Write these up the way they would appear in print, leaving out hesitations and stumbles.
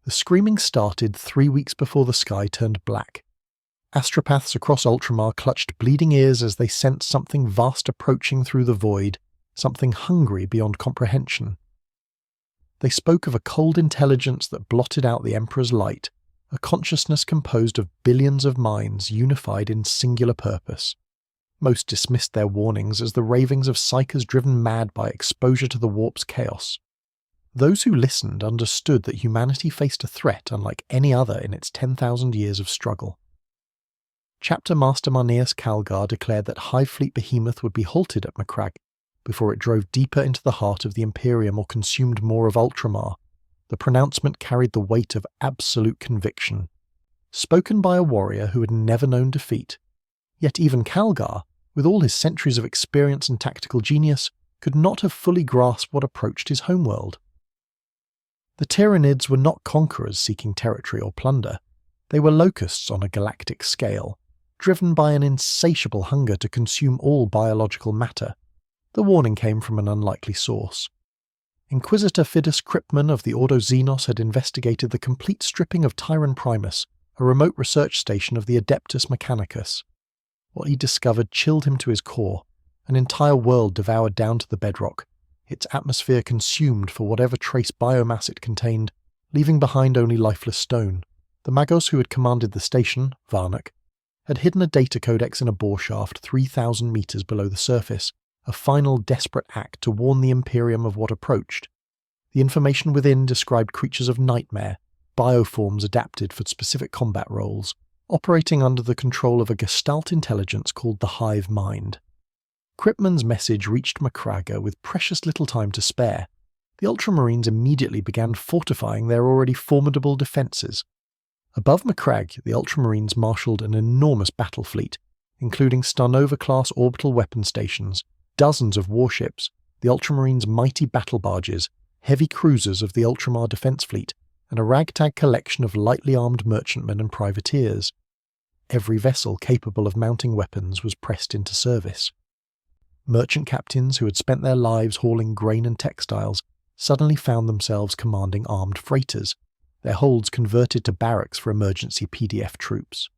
The screaming started 3 weeks before the sky turned black. Astropaths across Ultramar clutched bleeding ears as they sensed something vast approaching through the void, something hungry beyond comprehension. They spoke of a cold intelligence that blotted out the Emperor's light, a consciousness composed of billions of minds unified in singular purpose. Most dismissed their warnings as the ravings of psychers driven mad by exposure to the warp's chaos. Those who listened understood that humanity faced a threat unlike any other in its 10,000 years of struggle. Chapter Master Marneus Calgar declared that Hive Fleet Behemoth would be halted at Macragge before it drove deeper into the heart of the Imperium or consumed more of Ultramar. The pronouncement carried the weight of absolute conviction. Spoken by a warrior who had never known defeat. Yet even Calgar, with all his centuries of experience and tactical genius, could not have fully grasped what approached his homeworld. The Tyranids were not conquerors seeking territory or plunder. They were locusts on a galactic scale, driven by an insatiable hunger to consume all biological matter. The warning came from an unlikely source. Inquisitor Fidus Kripman of the Ordo Xenos had investigated the complete stripping of Tyran Primus, a remote research station of the Adeptus Mechanicus. What he discovered chilled him to his core, an entire world devoured down to the bedrock, its atmosphere consumed for whatever trace biomass it contained, leaving behind only lifeless stone. The Magos who had commanded the station, Varnak, had hidden a data codex in a bore shaft 3,000 meters below the surface, a final desperate act to warn the Imperium of what approached. The information within described creatures of nightmare, bioforms adapted for specific combat roles, operating under the control of a gestalt intelligence called the Hive Mind. Kripman's message reached Macragge with precious little time to spare. The Ultramarines immediately began fortifying their already formidable defences. Above Macragge, the Ultramarines marshalled an enormous battle fleet, including Starnova-class orbital weapon stations, dozens of warships, the Ultramarines' mighty battle barges, heavy cruisers of the Ultramar Defence Fleet, and a ragtag collection of lightly armed merchantmen and privateers. Every vessel capable of mounting weapons was pressed into service. Merchant captains who had spent their lives hauling grain and textiles suddenly found themselves commanding armed freighters, their holds converted to barracks for emergency PDF troops.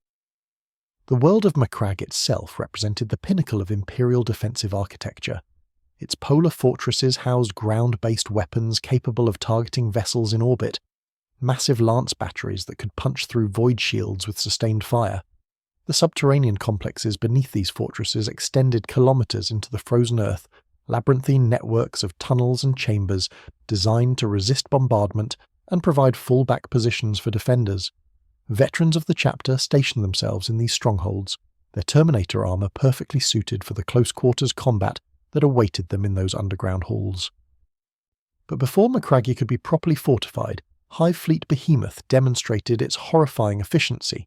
The world of Macragge itself represented the pinnacle of Imperial defensive architecture. Its polar fortresses housed ground-based weapons capable of targeting vessels in orbit, massive lance batteries that could punch through void shields with sustained fire. The subterranean complexes beneath these fortresses extended kilometers into the frozen earth, labyrinthine networks of tunnels and chambers designed to resist bombardment and provide fallback positions for defenders. Veterans of the chapter stationed themselves in these strongholds, their Terminator armor perfectly suited for the close-quarters combat that awaited them in those underground halls. But before Macragge could be properly fortified, Hive Fleet Behemoth demonstrated its horrifying efficiency.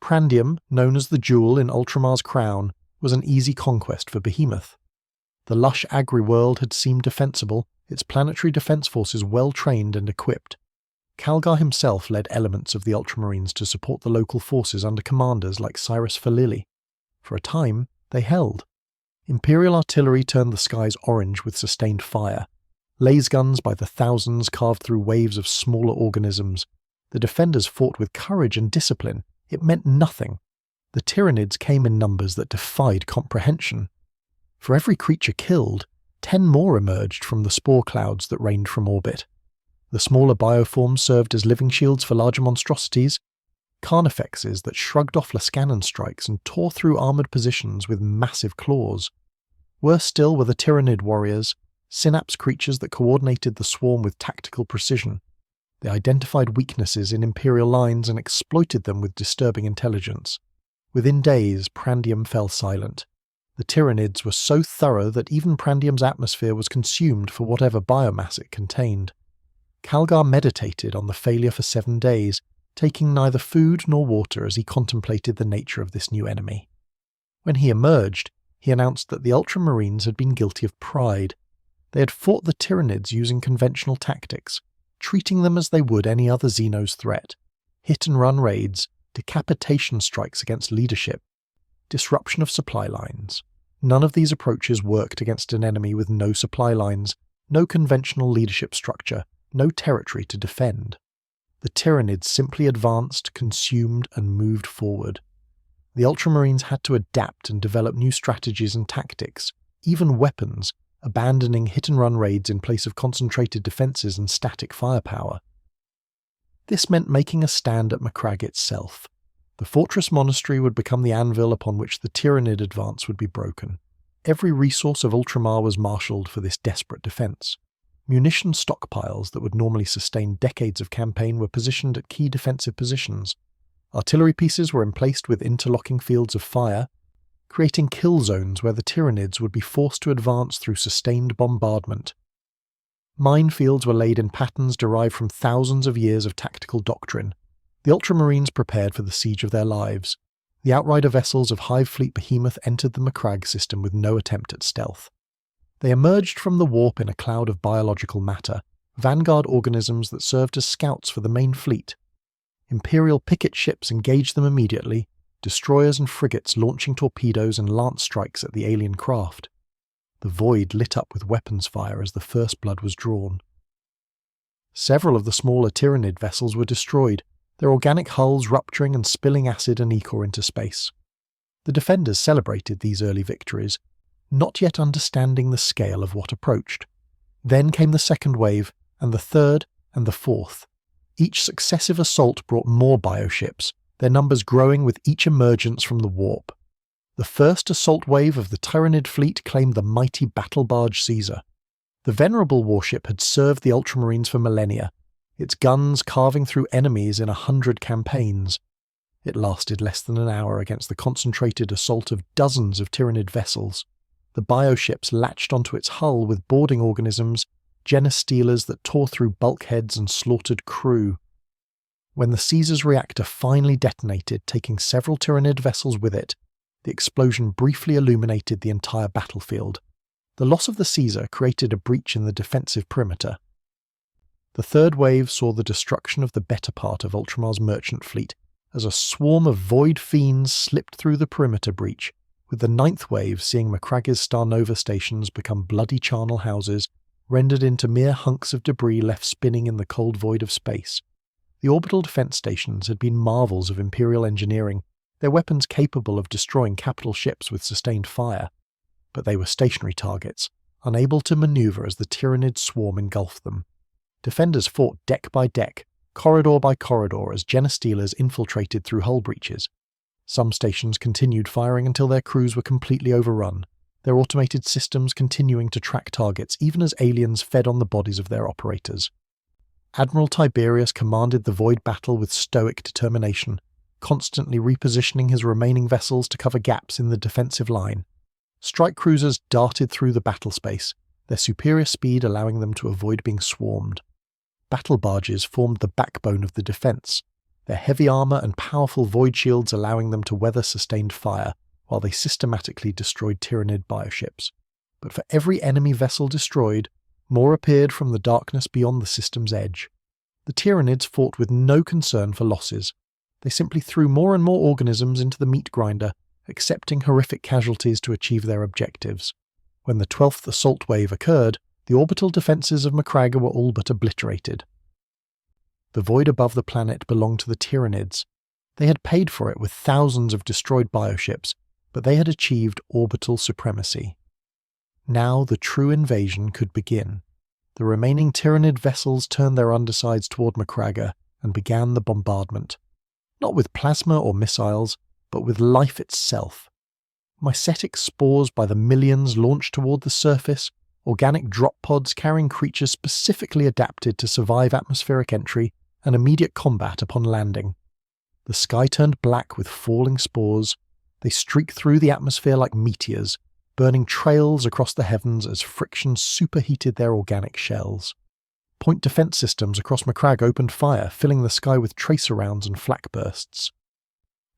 Prandium, known as the jewel in Ultramar's crown, was an easy conquest for Behemoth. The lush agri-world had seemed defensible, its planetary defense forces well trained and equipped. Calgar himself led elements of the Ultramarines to support the local forces under commanders like Cyrus Falili. For a time, they held. Imperial artillery turned the skies orange with sustained fire. Laser guns by the thousands carved through waves of smaller organisms. The defenders fought with courage and discipline. It meant nothing. The Tyranids came in numbers that defied comprehension. For every creature killed, 10 more emerged from the spore clouds that rained from orbit. The smaller bioforms served as living shields for larger monstrosities, carnifexes that shrugged off Lascanon strikes and tore through armoured positions with massive claws. Worse still were the Tyranid warriors, synapse creatures that coordinated the swarm with tactical precision. They identified weaknesses in Imperial lines and exploited them with disturbing intelligence. Within days, Prandium fell silent. The Tyranids were so thorough that even Prandium's atmosphere was consumed for whatever biomass it contained. Calgar meditated on the failure for 7 days, taking neither food nor water as he contemplated the nature of this new enemy. When he emerged, he announced that the Ultramarines had been guilty of pride. They had fought the Tyranids using conventional tactics, treating them as they would any other Xenos threat. Hit-and-run raids, decapitation strikes against leadership, disruption of supply lines. None of these approaches worked against an enemy with no supply lines, no conventional leadership structure, no territory to defend. The Tyranids simply advanced, consumed, and moved forward. The Ultramarines had to adapt and develop new strategies and tactics, even weapons, abandoning hit-and-run raids in place of concentrated defences and static firepower. This meant making a stand at Macragge itself. The fortress monastery would become the anvil upon which the Tyranid advance would be broken. Every resource of Ultramar was marshalled for this desperate defence. Munition stockpiles that would normally sustain decades of campaign were positioned at key defensive positions. Artillery pieces were emplaced with interlocking fields of fire, creating kill zones where the Tyranids would be forced to advance through sustained bombardment. Minefields were laid in patterns derived from thousands of years of tactical doctrine. The Ultramarines prepared for the siege of their lives. The outrider vessels of Hive Fleet Behemoth entered the Macragge system with no attempt at stealth. They emerged from the warp in a cloud of biological matter, vanguard organisms that served as scouts for the main fleet. Imperial picket ships engaged them immediately, destroyers and frigates launching torpedoes and lance strikes at the alien craft. The void lit up with weapons fire as the first blood was drawn. Several of the smaller Tyranid vessels were destroyed, their organic hulls rupturing and spilling acid and ichor into space. The defenders celebrated these early victories, not yet understanding the scale of what approached. Then came the second wave, and the third, and the fourth. Each successive assault brought more bioships, their numbers growing with each emergence from the warp. The first assault wave of the Tyranid fleet claimed the mighty battle barge Caesar. The venerable warship had served the Ultramarines for millennia, its guns carving through enemies in 100 campaigns. It lasted less than an hour against the concentrated assault of dozens of Tyranid vessels. The bioships latched onto its hull with boarding organisms, genestealers that tore through bulkheads and slaughtered crew. When the Caesar's reactor finally detonated, taking several Tyranid vessels with it, the explosion briefly illuminated the entire battlefield. The loss of the Caesar created a breach in the defensive perimeter. The third wave saw the destruction of the better part of Ultramar's merchant fleet as a swarm of void fiends slipped through the perimeter breach, with the ninth wave seeing Macragge's Star Nova stations become bloody charnel houses, rendered into mere hunks of debris left spinning in the cold void of space. The orbital defense stations had been marvels of Imperial engineering, their weapons capable of destroying capital ships with sustained fire. But they were stationary targets, unable to maneuver as the Tyranid swarm engulfed them. Defenders fought deck by deck, corridor by corridor as genestealers infiltrated through hull breaches. Some stations continued firing until their crews were completely overrun, their automated systems continuing to track targets even as aliens fed on the bodies of their operators. Admiral Tiberius commanded the void battle with stoic determination, constantly repositioning his remaining vessels to cover gaps in the defensive line. Strike cruisers darted through the battle space, their superior speed allowing them to avoid being swarmed. Battle barges formed the backbone of the defense, their heavy armor and powerful void shields allowing them to weather sustained fire, while they systematically destroyed Tyranid bioships. But for every enemy vessel destroyed, more appeared from the darkness beyond the system's edge. The Tyranids fought with no concern for losses. They simply threw more and more organisms into the meat grinder, accepting horrific casualties to achieve their objectives. When the 12th assault wave occurred, the orbital defences of Macragge were all but obliterated. The void above the planet belonged to the Tyranids. They had paid for it with thousands of destroyed bioships, but they had achieved orbital supremacy. Now the true invasion could begin. The remaining Tyranid vessels turned their undersides toward Macragge and began the bombardment. Not with plasma or missiles, but with life itself. Mycetic spores by the millions launched toward the surface, organic drop pods carrying creatures specifically adapted to survive atmospheric entry and immediate combat upon landing. The sky turned black with falling spores. They streaked through the atmosphere like meteors, burning trails across the heavens as friction superheated their organic shells. Point defense systems across Macragge opened fire, filling the sky with tracer rounds and flak bursts.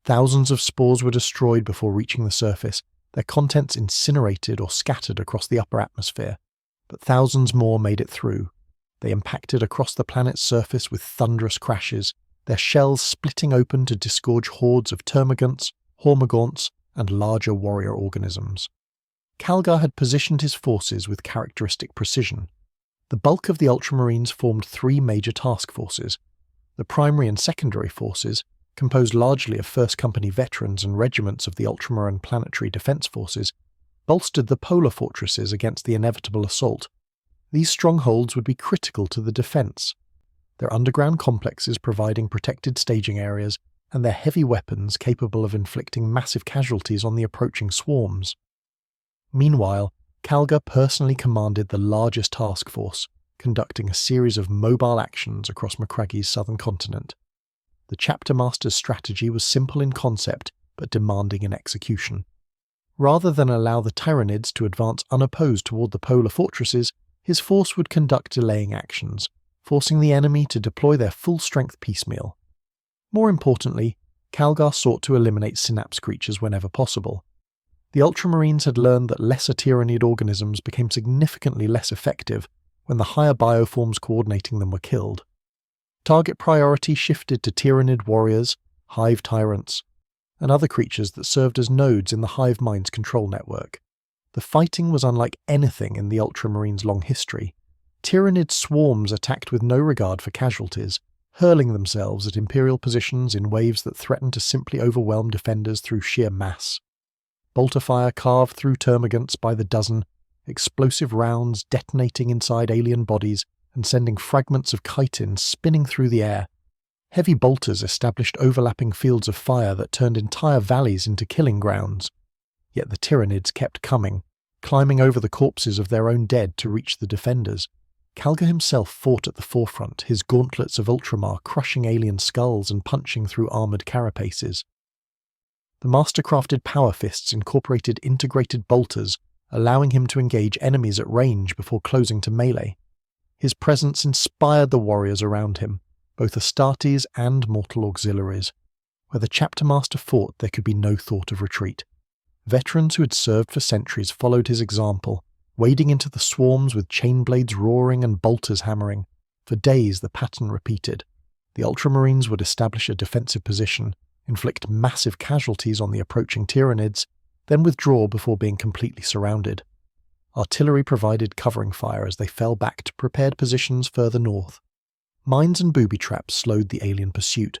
Thousands of spores were destroyed before reaching the surface, their contents incinerated or scattered across the upper atmosphere, but thousands more made it through. They impacted across the planet's surface with thunderous crashes, their shells splitting open to disgorge hordes of termagants, hormagaunts, and larger warrior organisms. Calgar had positioned his forces with characteristic precision. The bulk of the Ultramarines formed three major task forces. The The primary and secondary forces, composed largely of First Company veterans and regiments of the Ultramarine Planetary Defense Forces, bolstered the polar fortresses against the inevitable assault. These strongholds would be critical to the defense, their underground complexes providing protected staging areas, and their heavy weapons capable of inflicting massive casualties on the approaching swarms. Meanwhile, Calgar personally commanded the largest task force, conducting a series of mobile actions across Macraggie's southern continent. The chapter master's strategy was simple in concept, but demanding in execution. Rather than allow the Tyranids to advance unopposed toward the polar fortresses, his force would conduct delaying actions, forcing the enemy to deploy their full-strength piecemeal. More importantly, Calgar sought to eliminate synapse creatures whenever possible. The Ultramarines had learned that lesser Tyranid organisms became significantly less effective when the higher bioforms coordinating them were killed. Target priority shifted to Tyranid warriors, hive tyrants, and other creatures that served as nodes in the hive mind's control network. The fighting was unlike anything in the Ultramarines' long history. Tyranid swarms attacked with no regard for casualties, hurling themselves at Imperial positions in waves that threatened to simply overwhelm defenders through sheer mass. Bolter fire carved through termagants by the dozen, explosive rounds detonating inside alien bodies and sending fragments of chitin spinning through the air. Heavy bolters established overlapping fields of fire that turned entire valleys into killing grounds. Yet the Tyranids kept coming, climbing over the corpses of their own dead to reach the defenders. Calgar himself fought at the forefront, his gauntlets of Ultramar crushing alien skulls and punching through armoured carapaces. The master-crafted power fists incorporated integrated bolters, allowing him to engage enemies at range before closing to melee. His presence inspired the warriors around him, both Astartes and mortal auxiliaries. Where the chapter master fought, there could be no thought of retreat. Veterans who had served for centuries followed his example, wading into the swarms with chain blades roaring and bolters hammering. For days the pattern repeated. The Ultramarines would establish a defensive position, inflict massive casualties on the approaching Tyranids, then withdraw before being completely surrounded. Artillery provided covering fire as they fell back to prepared positions further north. Mines and booby traps slowed the alien pursuit.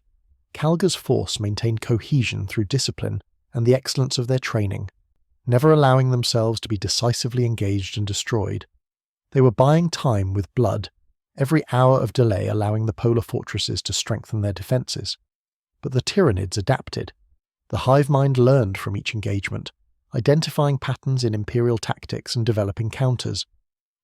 Calgar's force maintained cohesion through discipline and the excellence of their training, never allowing themselves to be decisively engaged and destroyed. They were buying time with blood, every hour of delay allowing the polar fortresses to strengthen their defences. But the Tyranids adapted. The hive mind learned from each engagement, identifying patterns in Imperial tactics and developing counters.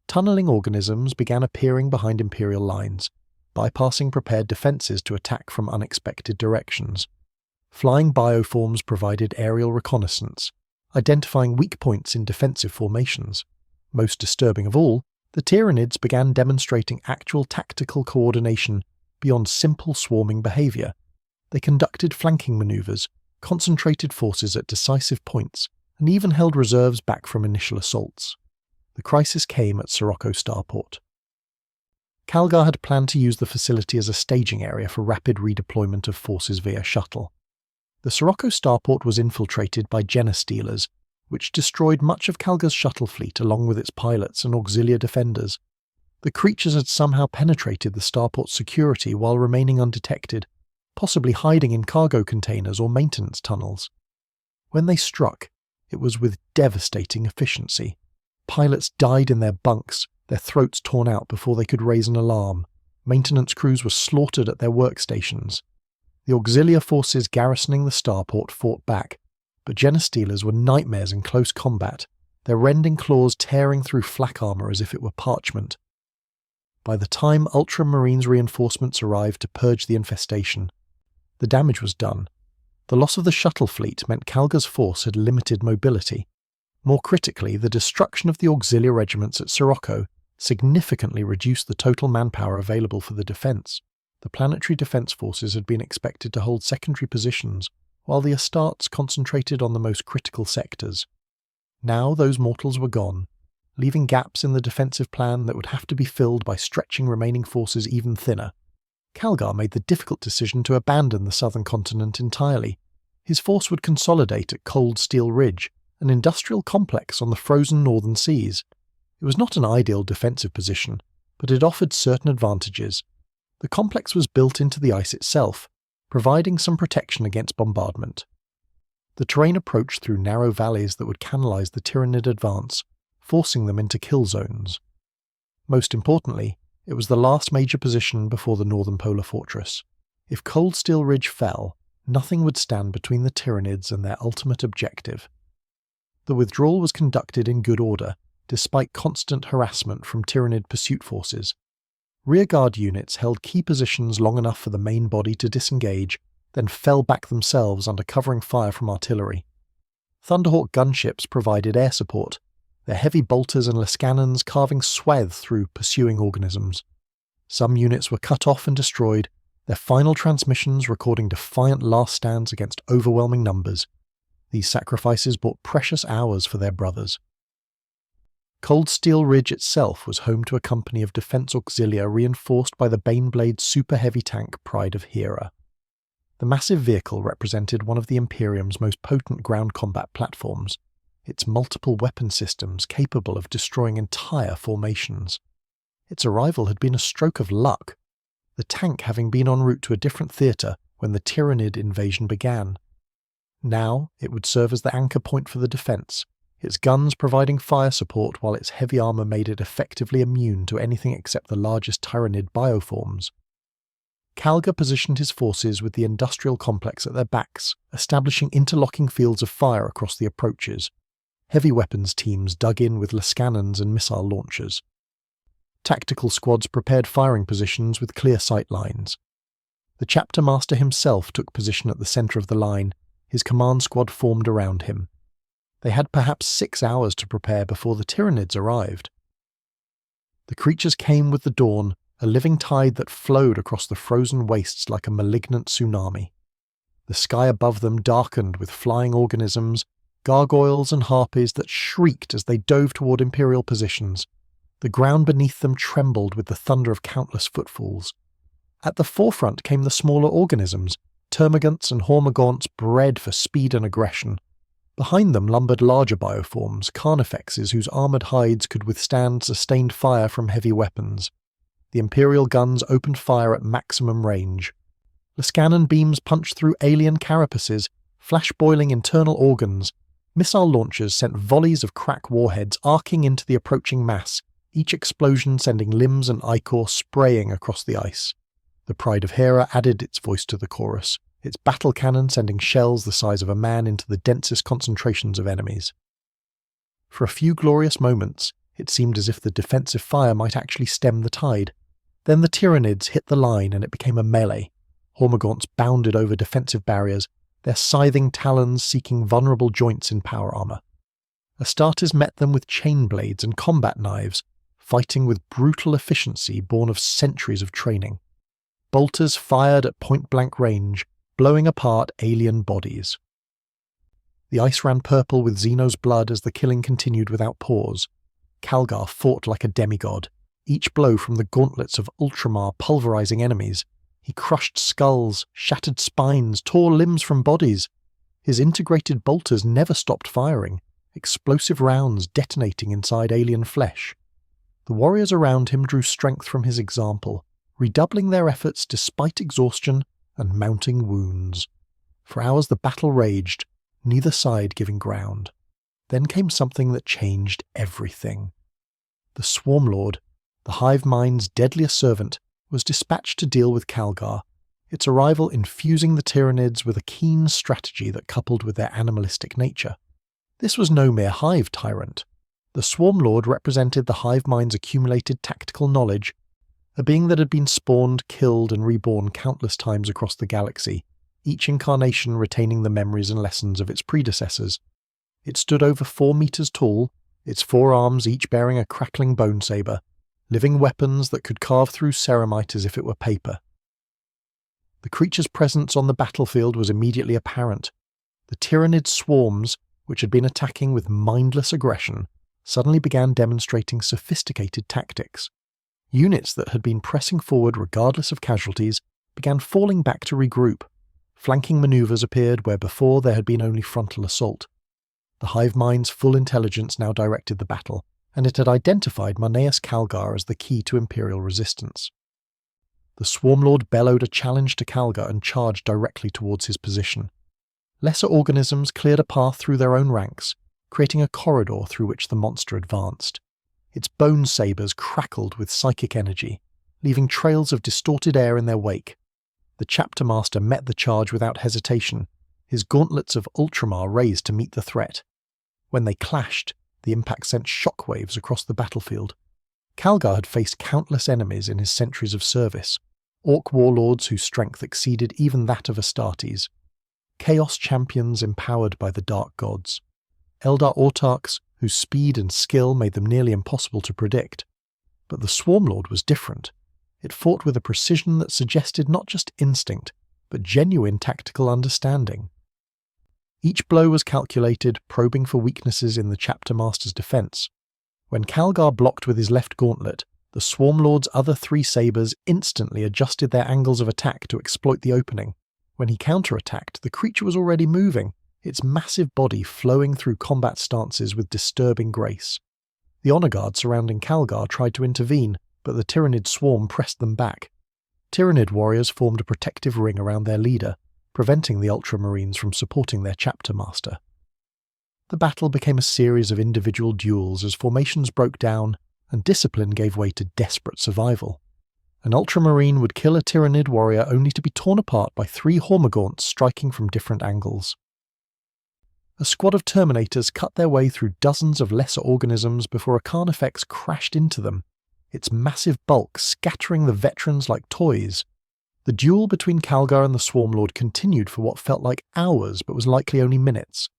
Tunnelling organisms began appearing behind Imperial lines, bypassing prepared defences to attack from unexpected directions. Flying bioforms provided aerial reconnaissance, identifying weak points in defensive formations. Most disturbing of all, the Tyranids began demonstrating actual tactical coordination beyond simple swarming behaviour. They conducted flanking manoeuvres, concentrated forces at decisive points, and even held reserves back from initial assaults. The crisis came at Sirocco Starport. Calgar had planned to use the facility as a staging area for rapid redeployment of forces via shuttle. The Sirocco Starport was infiltrated by Genostealers, which destroyed much of Calgar's shuttle fleet along with its pilots and auxiliary defenders. The creatures had somehow penetrated the starport's security while remaining undetected, possibly hiding in cargo containers or maintenance tunnels. When they struck, it was with devastating efficiency. Pilots died in their bunks, their throats torn out before they could raise an alarm. Maintenance crews were slaughtered at their workstations. The auxiliary forces garrisoning the starport fought back, but Genostealers were nightmares in close combat, their rending claws tearing through flak armour as if it were parchment. By the time Ultramarines reinforcements arrived to purge the infestation, the damage was done. The loss of the shuttle fleet meant Calgar's force had limited mobility. More critically, the destruction of the auxiliary regiments at Sirocco significantly reduced the total manpower available for the defence. The planetary defence forces had been expected to hold secondary positions, while the Astartes concentrated on the most critical sectors. Now those mortals were gone, leaving gaps in the defensive plan that would have to be filled by stretching remaining forces even thinner. Calgar made the difficult decision to abandon the southern continent entirely. His force would consolidate at Cold Steel Ridge, an industrial complex on the frozen northern seas. It was not an ideal defensive position, but it offered certain advantages. The complex was built into the ice itself, providing some protection against bombardment. The terrain approached through narrow valleys that would canalize the Tyranid advance, forcing them into kill zones. Most importantly, it was the last major position before the northern polar fortress. If Cold Steel Ridge fell, nothing would stand between the Tyranids and their ultimate objective. The withdrawal was conducted in good order, despite constant harassment from Tyranid pursuit forces. Rearguard units held key positions long enough for the main body to disengage, then fell back themselves under covering fire from artillery. Thunderhawk gunships provided air support, their heavy bolters and Lascannons carving swathe through pursuing organisms. Some units were cut off and destroyed, their final transmissions recording defiant last stands against overwhelming numbers. These sacrifices bought precious hours for their brothers. Cold Steel Ridge itself was home to a company of defense auxilia reinforced by the Baneblade super heavy tank Pride of Hera. The massive vehicle represented one of the Imperium's most potent ground combat platforms, its multiple weapon systems capable of destroying entire formations. Its arrival had been a stroke of luck, the tank having been en route to a different theatre when the Tyranid invasion began. Now it would serve as the anchor point for the defence, its guns providing fire support while its heavy armour made it effectively immune to anything except the largest Tyranid bioforms. Calgar positioned his forces with the industrial complex at their backs, establishing interlocking fields of fire across the approaches. Heavy weapons teams dug in with Lascannons and missile launchers. Tactical squads prepared firing positions with clear sight lines. The chapter master himself took position at the centre of the line, his command squad formed around him. They had perhaps 6 hours to prepare before the Tyranids arrived. The creatures came with the dawn, a living tide that flowed across the frozen wastes like a malignant tsunami. The sky above them darkened with flying organisms, gargoyles and harpies that shrieked as they dove toward Imperial positions. The ground beneath them trembled with the thunder of countless footfalls. At the forefront came the smaller organisms, termagants and hormagaunts bred for speed and aggression. Behind them lumbered larger bioforms, carnifexes whose armoured hides could withstand sustained fire from heavy weapons. The Imperial guns opened fire at maximum range. Lascannon beams punched through alien carapaces, flash-boiling internal organs. Missile launchers sent volleys of crack warheads arcing into the approaching mass, each explosion sending limbs and ichor spraying across the ice. The Pride of Hera added its voice to the chorus, its battle cannon sending shells the size of a man into the densest concentrations of enemies. For a few glorious moments, it seemed as if the defensive fire might actually stem the tide. Then the Tyranids hit the line and it became a melee. Hormagaunts bounded over defensive barriers, their scything talons seeking vulnerable joints in power armour. Astartes met them with chain blades and combat knives, fighting with brutal efficiency born of centuries of training. Bolters fired at point-blank range, blowing apart alien bodies. The ice ran purple with Xeno's blood as the killing continued without pause. Calgar fought like a demigod, each blow from the gauntlets of Ultramar pulverizing enemies. He crushed skulls, shattered spines, tore limbs from bodies. His integrated bolters never stopped firing, explosive rounds detonating inside alien flesh. The warriors around him drew strength from his example, redoubling their efforts despite exhaustion and mounting wounds. For hours the battle raged, neither side giving ground. Then came something that changed everything. The Swarmlord, the hive mind's deadliest servant, was dispatched to deal with Calgar, its arrival infusing the Tyranids with a keen strategy that coupled with their animalistic nature. This was no mere hive tyrant. The Swarmlord represented the hive mind's accumulated tactical knowledge, a being that had been spawned, killed, and reborn countless times across the galaxy, each incarnation retaining the memories and lessons of its predecessors. It stood over 4 meters tall, its 4 arms each bearing a crackling bone saber, living weapons that could carve through ceramite as if it were paper. The creature's presence on the battlefield was immediately apparent. The Tyranid swarms, which had been attacking with mindless aggression, suddenly began demonstrating sophisticated tactics. Units that had been pressing forward regardless of casualties began falling back to regroup. Flanking maneuvers appeared where before there had been only frontal assault. The hive mind's full intelligence now directed the battle, and it had identified Marneus Calgar as the key to Imperial resistance. The Swarmlord bellowed a challenge to Calgar and charged directly towards his position. Lesser organisms cleared a path through their own ranks, creating a corridor through which the monster advanced. Its bone sabers crackled with psychic energy, leaving trails of distorted air in their wake. The chapter master met the charge without hesitation, his gauntlets of Ultramar raised to meet the threat. When they clashed, the impact sent shockwaves across the battlefield. Calgar had faced countless enemies in his centuries of service, orc warlords whose strength exceeded even that of Astartes, chaos champions empowered by the dark gods, Eldar autarchs whose speed and skill made them nearly impossible to predict. But the Swarmlord was different. It fought with a precision that suggested not just instinct, but genuine tactical understanding. Each blow was calculated, probing for weaknesses in the chapter master's defense. When Calgar blocked with his left gauntlet, the Swarmlord's other 3 sabers instantly adjusted their angles of attack to exploit the opening. When he counterattacked, the creature was already moving, its massive body flowing through combat stances with disturbing grace. The honor guard surrounding Calgar tried to intervene, but the Tyranid swarm pressed them back. Tyranid warriors formed a protective ring around their leader, preventing the Ultramarines from supporting their chapter master. The battle became a series of individual duels as formations broke down and discipline gave way to desperate survival. An Ultramarine would kill a Tyranid warrior only to be torn apart by 3 Hormagaunts striking from different angles. A squad of Terminators cut their way through dozens of lesser organisms before a Carnifex crashed into them, its massive bulk scattering the veterans like toys. The duel between Calgar and the Swarmlord continued for what felt like hours but was likely only minutes.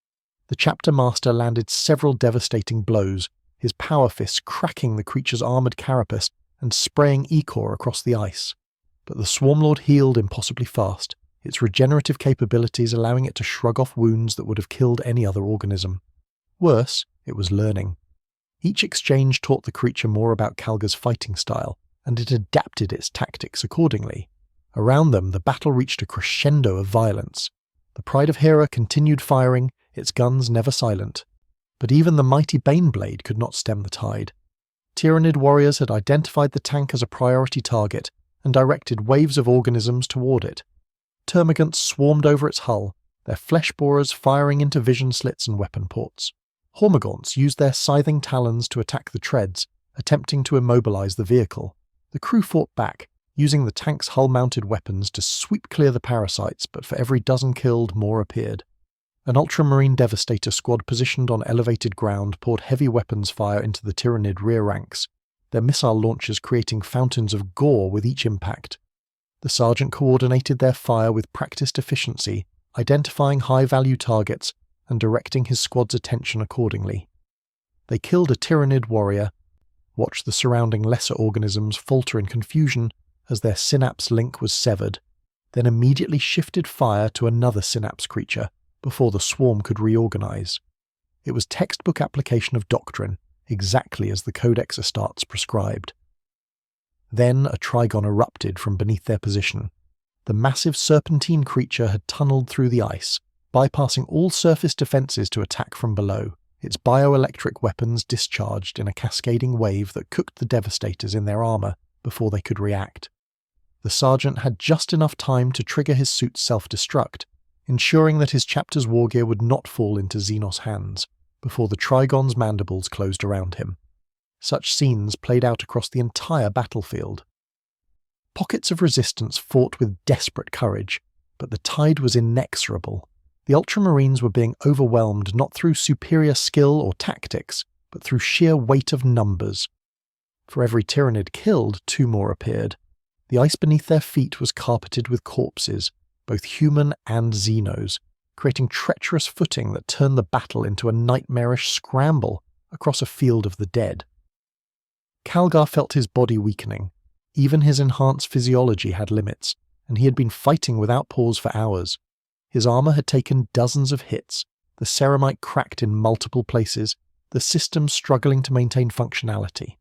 The chapter master landed several devastating blows, his power fists cracking the creature's armoured carapace and spraying ichor across the ice. But the Swarmlord healed impossibly fast, its regenerative capabilities allowing it to shrug off wounds that would have killed any other organism. Worse, it was learning. Each exchange taught the creature more about Calgar's fighting style, and it adapted its tactics accordingly. Around them, the battle reached a crescendo of violence. The Pride of Hera continued firing, its guns never silent. But even the mighty Baneblade could not stem the tide. Tyranid warriors had identified the tank as a priority target and directed waves of organisms toward it. Termagants swarmed over its hull, their flesh borers firing into vision slits and weapon ports. Hormagaunts used their scything talons to attack the treads, attempting to immobilize the vehicle. The crew fought back, using the tank's hull-mounted weapons to sweep clear the parasites, but for every dozen killed, more appeared. An Ultramarine Devastator squad positioned on elevated ground poured heavy weapons fire into the Tyranid rear ranks, their missile launchers creating fountains of gore with each impact. The sergeant coordinated their fire with practiced efficiency, identifying high-value targets and directing his squad's attention accordingly. They killed a Tyranid warrior, watched the surrounding lesser organisms falter in confusion as their synapse link was severed, then immediately shifted fire to another synapse creature before the swarm could reorganize. It was textbook application of doctrine, exactly as the Codex Astartes prescribed. Then a Trigon erupted from beneath their position. The massive serpentine creature had tunneled through the ice, bypassing all surface defenses to attack from below, its bioelectric weapons discharged in a cascading wave that cooked the Devastators in their armor before they could react. The sergeant had just enough time to trigger his suit's self-destruct, ensuring that his chapter's wargear would not fall into Xenos' hands before the Trigon's mandibles closed around him. Such scenes played out across the entire battlefield. Pockets of resistance fought with desperate courage, but the tide was inexorable. The Ultramarines were being overwhelmed not through superior skill or tactics, but through sheer weight of numbers. For every Tyranid killed, 2 more appeared. The ice beneath their feet was carpeted with corpses, both human and Xenos, creating treacherous footing that turned the battle into a nightmarish scramble across a field of the dead. Calgar felt his body weakening. Even his enhanced physiology had limits, and he had been fighting without pause for hours. His armor had taken dozens of hits, the ceramite cracked in multiple places, the system struggling to maintain functionality.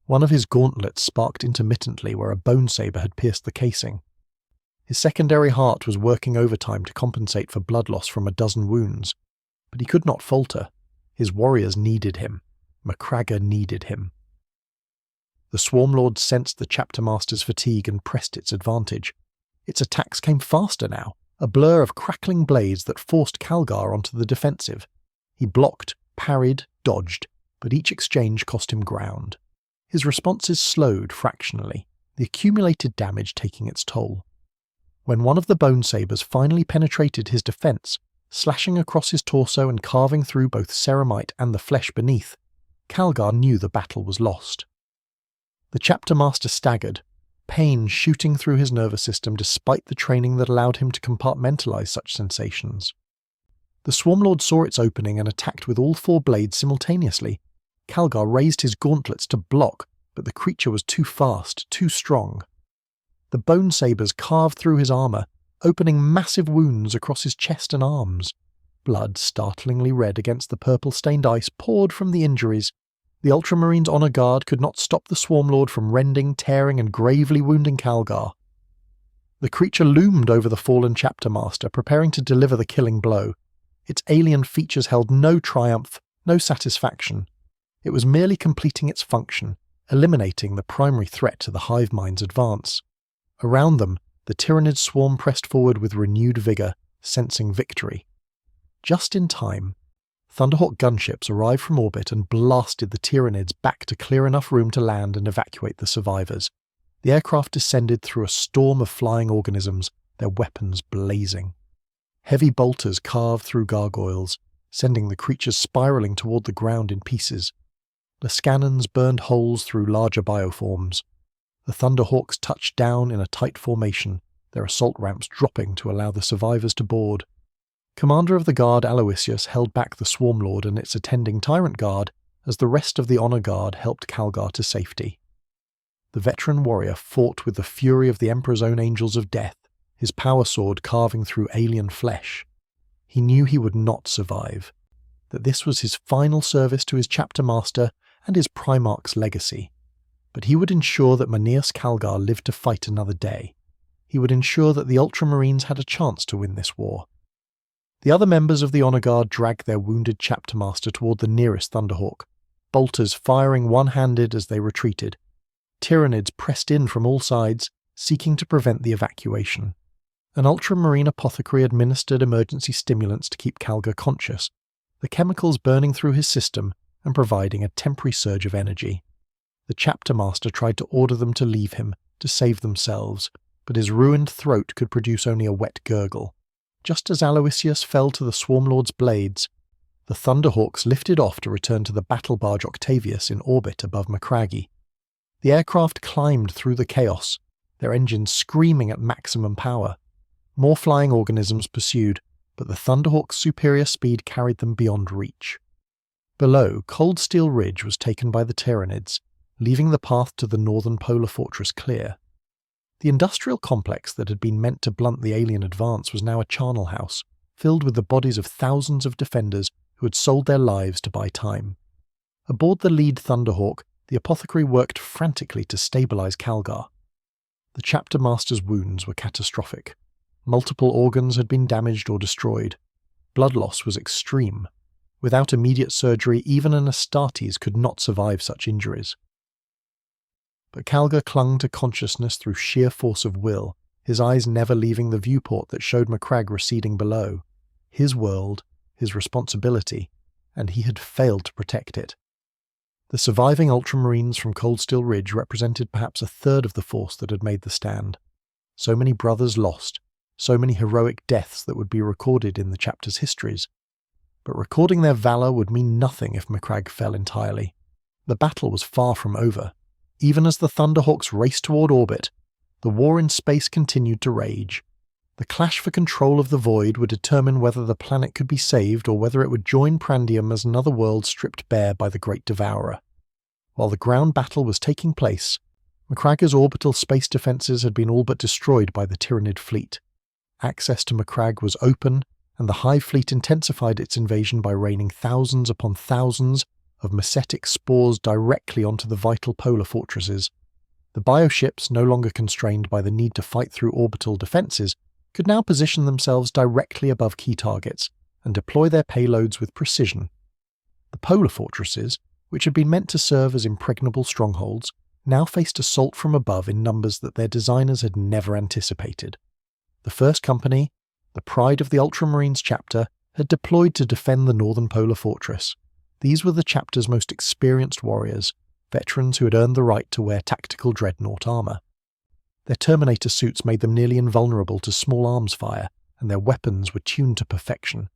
One of his gauntlets sparked intermittently where a bone saber had pierced the casing. His secondary heart was working overtime to compensate for blood loss from a dozen wounds, but he could not falter. His warriors needed him. Macragga needed him. The Swarmlord sensed the Chapter Master's fatigue and pressed its advantage. Its attacks came faster now, a blur of crackling blades that forced Calgar onto the defensive. He blocked, parried, dodged, but each exchange cost him ground. His responses slowed fractionally, the accumulated damage taking its toll. When one of the bone sabers finally penetrated his defense, slashing across his torso and carving through both ceramite and the flesh beneath, Calgar knew the battle was lost. The Chapter Master staggered, pain shooting through his nervous system despite the training that allowed him to compartmentalize such sensations. The Swarmlord saw its opening and attacked with all 4 blades simultaneously. Calgar raised his gauntlets to block, but the creature was too fast, too strong. The bone sabers carved through his armor, opening massive wounds across his chest and arms. Blood, startlingly red against the purple-stained ice, poured from the injuries. The Ultramarines' honor guard could not stop the Swarmlord from rending, tearing, and gravely wounding Calgar. The creature loomed over the fallen Chapter Master, preparing to deliver the killing blow. Its alien features held no triumph, no satisfaction. It was merely completing its function, eliminating the primary threat to the hive mind's advance. Around them, the Tyranid swarm pressed forward with renewed vigor, sensing victory. Just in time, Thunderhawk gunships arrived from orbit and blasted the Tyranids back to clear enough room to land and evacuate the survivors. The aircraft descended through a storm of flying organisms, their weapons blazing. Heavy bolters carved through gargoyles, sending the creatures spiraling toward the ground in pieces. The scannons burned holes through larger bioforms. The Thunderhawks touched down in a tight formation, their assault ramps dropping to allow the survivors to board. Commander of the Guard Aloysius held back the Swarmlord and its attending Tyrant Guard as the rest of the Honor Guard helped Calgar to safety. The veteran warrior fought with the fury of the Emperor's own Angels of Death, his power sword carving through alien flesh. He knew he would not survive, that this was his final service to his Chapter Master and his Primarch's legacy. But he would ensure that Manius Calgar lived to fight another day. He would ensure that the Ultramarines had a chance to win this war. The other members of the Honor Guard dragged their wounded Chapter Master toward the nearest Thunderhawk, bolters firing one-handed as they retreated. Tyranids pressed in from all sides, seeking to prevent the evacuation. An Ultramarine apothecary administered emergency stimulants to keep Calgar conscious, the chemicals burning through his system and providing a temporary surge of energy. The Chapter Master tried to order them to leave him, to save themselves, but his ruined throat could produce only a wet gurgle. Just as Aloysius fell to the Swarmlord's blades, the Thunderhawks lifted off to return to the battle barge Octavius in orbit above Macragge. The aircraft climbed through the chaos, their engines screaming at maximum power. More flying organisms pursued, but the Thunderhawks' superior speed carried them beyond reach. Below, Cold Steel Ridge was taken by the Tyranids, leaving the path to the northern polar fortress clear. The industrial complex that had been meant to blunt the alien advance was now a charnel house, filled with the bodies of thousands of defenders who had sold their lives to buy time. Aboard the lead Thunderhawk, the apothecary worked frantically to stabilize Calgar. The Chapter Master's wounds were catastrophic. Multiple organs had been damaged or destroyed. Blood loss was extreme. Without immediate surgery, even an Astartes could not survive such injuries. But Calgar clung to consciousness through sheer force of will, his eyes never leaving the viewport that showed Macragge receding below. His world, his responsibility, and he had failed to protect it. The surviving Ultramarines from Cold Steel Ridge represented perhaps a third of the force that had made the stand. So many brothers lost, so many heroic deaths that would be recorded in the chapter's histories. But recording their valor would mean nothing if Macragge fell entirely. The battle was far from over. Even as the Thunderhawks raced toward orbit, the war in space continued to rage. The clash for control of the void would determine whether the planet could be saved or whether it would join Prandium as another world stripped bare by the Great Devourer. While the ground battle was taking place, Macragge's orbital space defenses had been all but destroyed by the Tyranid fleet. Access to Macragge was open, and the Hive fleet intensified its invasion by raining thousands upon thousands of messetic spores directly onto the vital polar fortresses. The bioships, no longer constrained by the need to fight through orbital defenses, could now position themselves directly above key targets and deploy their payloads with precision. The polar fortresses, which had been meant to serve as impregnable strongholds, now faced assault from above in numbers that their designers had never anticipated. The first company, the pride of the Ultramarines chapter, had deployed to defend the northern polar fortress. These were the chapter's most experienced warriors, veterans who had earned the right to wear tactical dreadnought armor. Their Terminator suits made them nearly invulnerable to small arms fire, and their weapons were tuned to perfection.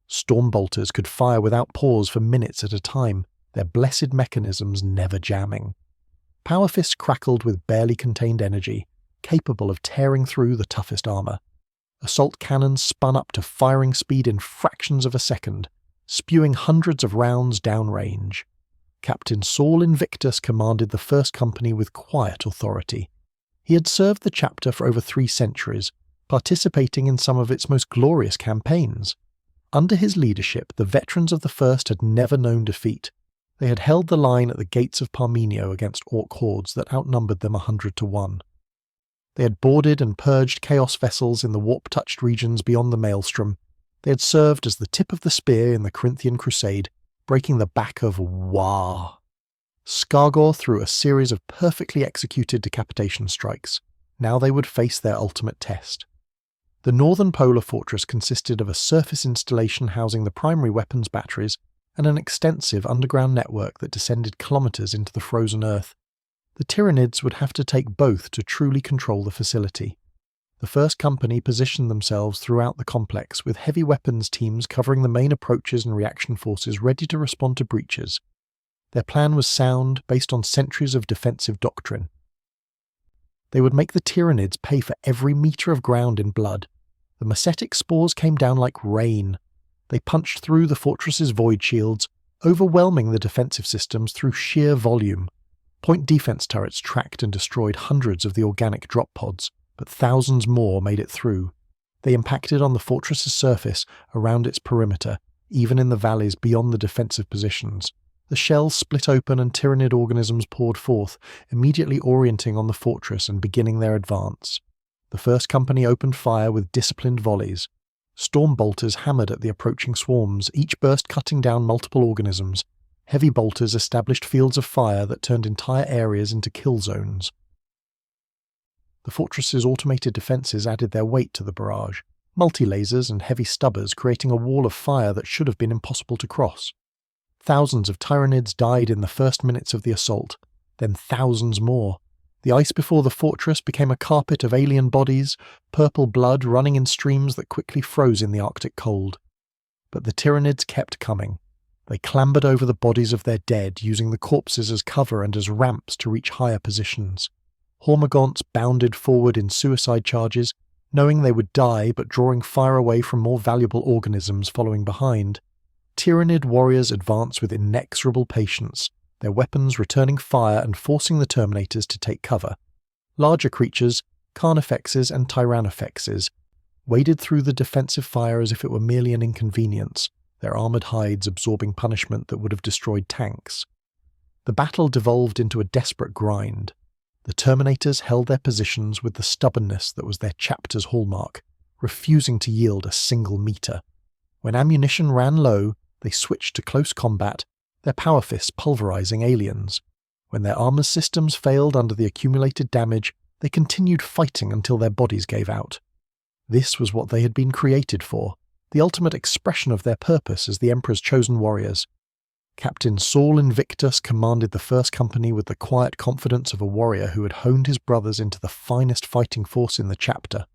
Storm bolters could fire without pause for minutes at a time, their blessed mechanisms never jamming. Power fists crackled with barely contained energy, capable of tearing through the toughest armor. Assault cannons spun up to firing speed in fractions of a second, spewing hundreds of rounds downrange. Captain Saul Invictus commanded the first company with quiet authority. He had served the chapter for over 3 centuries, participating in some of its most glorious campaigns. Under his leadership, the veterans of the first had never known defeat. They had held the line at the gates of Parmenio against orc hordes that outnumbered them 100 to 1. They had boarded and purged chaos vessels in the warp-touched regions beyond the Maelstrom. They had served as the tip of the spear in the Corinthian Crusade, breaking the back of Wah. Skargor threw a series of perfectly executed decapitation strikes. Now they would face their ultimate test. The northern polar fortress consisted of a surface installation housing the primary weapons batteries and an extensive underground network that descended kilometers into the frozen earth. The Tyranids would have to take both to truly control the facility. The first company positioned themselves throughout the complex, with heavy weapons teams covering the main approaches and reaction forces ready to respond to breaches. Their plan was sound, based on centuries of defensive doctrine. They would make the Tyranids pay for every meter of ground in blood. The Macetic spores came down like rain. They punched through the fortress's void shields, overwhelming the defensive systems through sheer volume. Point defense turrets tracked and destroyed hundreds of the organic drop pods, but thousands more made it through. They impacted on the fortress's surface, around its perimeter, even in the valleys beyond the defensive positions. The shells split open and Tyranid organisms poured forth, immediately orienting on the fortress and beginning their advance. The first company opened fire with disciplined volleys. Storm bolters hammered at the approaching swarms, each burst cutting down multiple organisms. Heavy bolters established fields of fire that turned entire areas into kill zones. The fortress's automated defences added their weight to the barrage, multi-lasers and heavy stubbers creating a wall of fire that should have been impossible to cross. Thousands of Tyranids died in the first minutes of the assault, then thousands more. The ice before the fortress became a carpet of alien bodies, purple blood running in streams that quickly froze in the Arctic cold. But the Tyranids kept coming. They clambered over the bodies of their dead, using the corpses as cover and as ramps to reach higher positions. Hormagaunts bounded forward in suicide charges, knowing they would die but drawing fire away from more valuable organisms following behind. Tyranid warriors advanced with inexorable patience, their weapons returning fire and forcing the Terminators to take cover. Larger creatures, Carnifexes and Tyrannofexes, waded through the defensive fire as if it were merely an inconvenience, their armoured hides absorbing punishment that would have destroyed tanks. The battle devolved into a desperate grind. The Terminators held their positions with the stubbornness that was their chapter's hallmark, refusing to yield a single meter. When ammunition ran low, they switched to close combat, their power fists pulverizing aliens. When their armor systems failed under the accumulated damage, they continued fighting until their bodies gave out. This was what they had been created for, the ultimate expression of their purpose as the Emperor's chosen warriors. Captain Saul Invictus commanded the first company with the quiet confidence of a warrior who had honed his brothers into the finest fighting force in the chapter.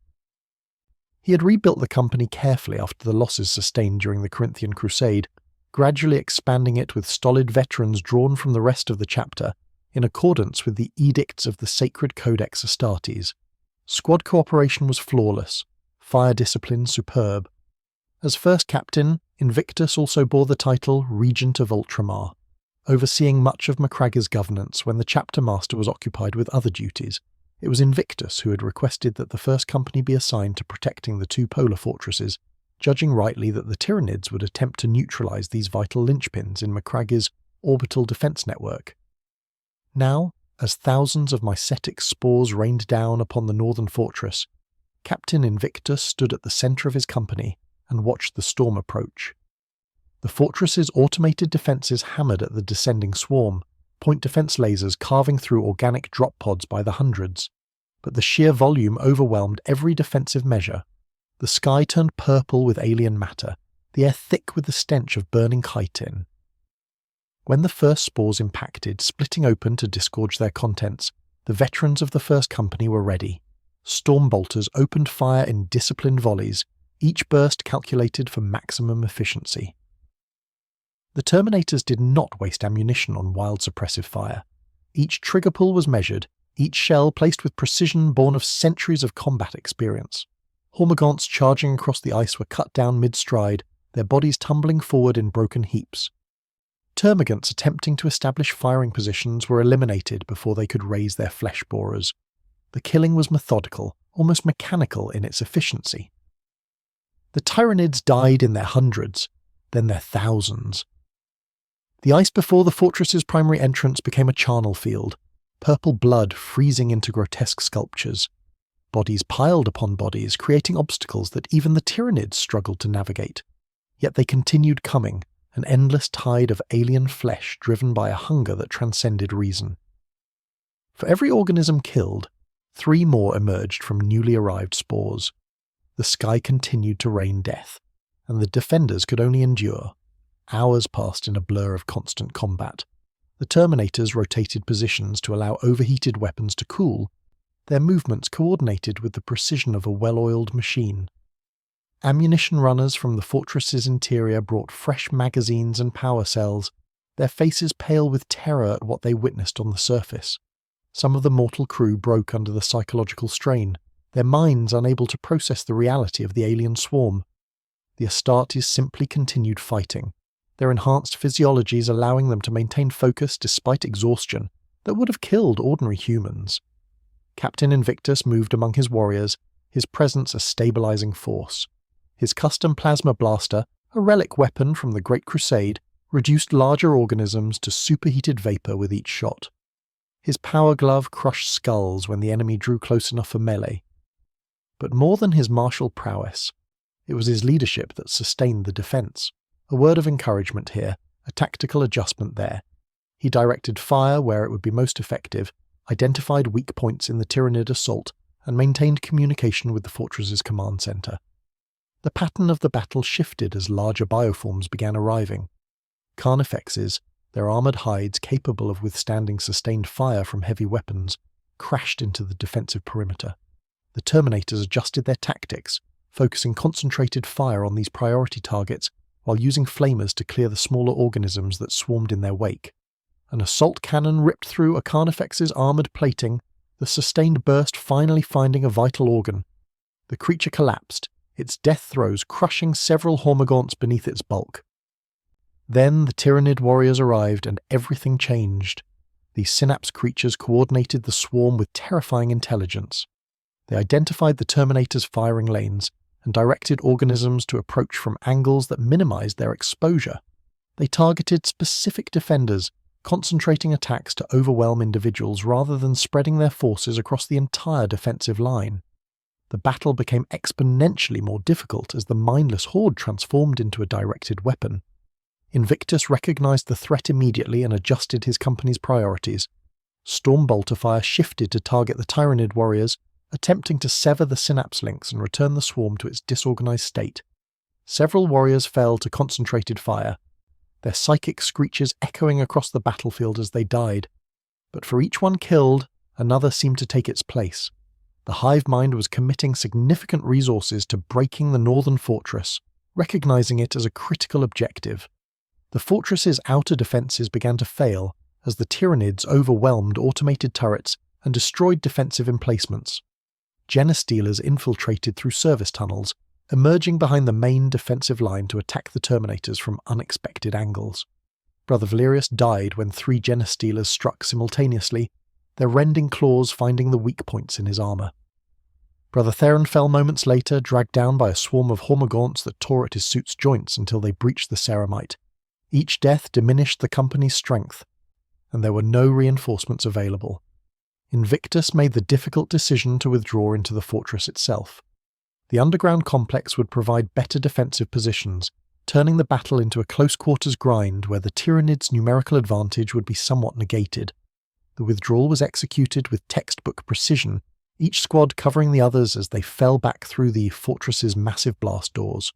He had rebuilt the company carefully after the losses sustained during the Corinthian Crusade, gradually expanding it with stolid veterans drawn from the rest of the chapter, in accordance with the edicts of the sacred Codex Astartes. Squad cooperation was flawless, fire discipline superb. As first captain, Invictus also bore the title Regent of Ultramar, overseeing much of Macragge's governance when the chapter master was occupied with other duties. It was Invictus who had requested that the first company be assigned to protecting the 2 polar fortresses, judging rightly that the Tyranids would attempt to neutralize these vital linchpins in Macragge's orbital defense network. Now, as thousands of Mycetic spores rained down upon the northern fortress, Captain Invictus stood at the center of his company and watched the storm approach. The fortress's automated defenses hammered at the descending swarm, point defense lasers carving through organic drop pods by the hundreds. But the sheer volume overwhelmed every defensive measure. The sky turned purple with alien matter, the air thick with the stench of burning chitin. When the first spores impacted, splitting open to disgorge their contents, the veterans of the first company were ready. Storm bolters opened fire in disciplined volleys, each burst calculated for maximum efficiency. The Terminators did not waste ammunition on wild suppressive fire. Each trigger pull was measured, each shell placed with precision born of centuries of combat experience. Hormagaunts charging across the ice were cut down mid-stride, their bodies tumbling forward in broken heaps. Termagants attempting to establish firing positions were eliminated before they could raise their flesh borers. The killing was methodical, almost mechanical in its efficiency. The Tyranids died in their hundreds, then their thousands. The ice before the fortress's primary entrance became a charnel field, purple blood freezing into grotesque sculptures. Bodies piled upon bodies, creating obstacles that even the Tyranids struggled to navigate. Yet they continued coming, an endless tide of alien flesh driven by a hunger that transcended reason. For every organism killed, 3 more emerged from newly arrived spores. The sky continued to rain death, and the defenders could only endure. Hours passed in a blur of constant combat. The Terminators rotated positions to allow overheated weapons to cool, their movements coordinated with the precision of a well-oiled machine. Ammunition runners from the fortress's interior brought fresh magazines and power cells, their faces pale with terror at what they witnessed on the surface. Some of the mortal crew broke under the psychological strain, their minds unable to process the reality of the alien swarm. The Astartes simply continued fighting, their enhanced physiologies allowing them to maintain focus despite exhaustion that would have killed ordinary humans. Captain Invictus moved among his warriors, his presence a stabilizing force. His custom plasma blaster, a relic weapon from the Great Crusade, reduced larger organisms to superheated vapor with each shot. His power glove crushed skulls when the enemy drew close enough for melee. But more than his martial prowess, it was his leadership that sustained the defense. A word of encouragement here, a tactical adjustment there. He directed fire where it would be most effective, identified weak points in the Tyranid assault, and maintained communication with the fortress's command center. The pattern of the battle shifted as larger bioforms began arriving. Carnifexes, their armored hides capable of withstanding sustained fire from heavy weapons, crashed into the defensive perimeter. The Terminators adjusted their tactics, focusing concentrated fire on these priority targets while using flamers to clear the smaller organisms that swarmed in their wake. An assault cannon ripped through a Carnifex's armored plating, the sustained burst finally finding a vital organ. The creature collapsed, its death throes crushing several Hormagaunts beneath its bulk. Then the Tyranid warriors arrived and everything changed. These synapse creatures coordinated the swarm with terrifying intelligence. They identified the Terminators' firing lanes and directed organisms to approach from angles that minimized their exposure. They targeted specific defenders, concentrating attacks to overwhelm individuals rather than spreading their forces across the entire defensive line. The battle became exponentially more difficult as the mindless horde transformed into a directed weapon. Invictus recognized the threat immediately and adjusted his company's priorities. Storm bolter fire shifted to target the Tyranid warriors, attempting to sever the synapse links and return the swarm to its disorganized state. Several warriors fell to concentrated fire, their psychic screeches echoing across the battlefield as they died. But for each one killed, another seemed to take its place. The hive mind was committing significant resources to breaking the northern fortress, recognizing it as a critical objective. The fortress's outer defenses began to fail as the Tyranids overwhelmed automated turrets and destroyed defensive emplacements. Genestealers infiltrated through service tunnels, emerging behind the main defensive line to attack the Terminators from unexpected angles. Brother Valerius died when 3 Genestealers struck simultaneously, their rending claws finding the weak points in his armor. Brother Theron fell moments later, dragged down by a swarm of Hormagaunts that tore at his suit's joints until they breached the ceramite. Each death diminished the company's strength, and there were no reinforcements available. Invictus made the difficult decision to withdraw into the fortress itself. The underground complex would provide better defensive positions, turning the battle into a close-quarters grind where the Tyranids' numerical advantage would be somewhat negated. The withdrawal was executed with textbook precision, each squad covering the others as they fell back through the fortress's massive blast doors.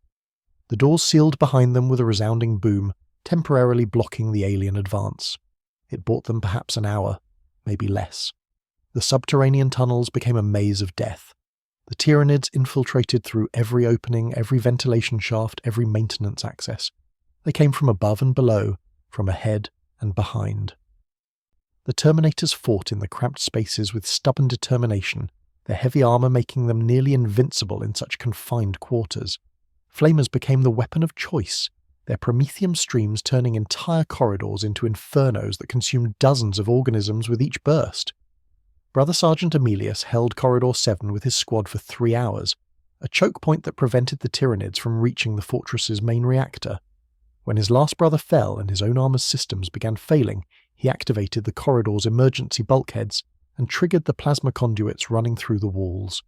The doors sealed behind them with a resounding boom, temporarily blocking the alien advance. It bought them perhaps an hour, maybe less. The subterranean tunnels became a maze of death. The Tyranids infiltrated through every opening, every ventilation shaft, every maintenance access. They came from above and below, from ahead and behind. The Terminators fought in the cramped spaces with stubborn determination, their heavy armor making them nearly invincible in such confined quarters. Flamers became the weapon of choice, their promethium streams turning entire corridors into infernos that consumed dozens of organisms with each burst. Brother Sergeant Emilius held Corridor 7 with his squad for 3 hours, a choke point that prevented the Tyranids from reaching the fortress's main reactor. When his last brother fell and his own armor's systems began failing, he activated the corridor's emergency bulkheads and triggered the plasma conduits running through the walls.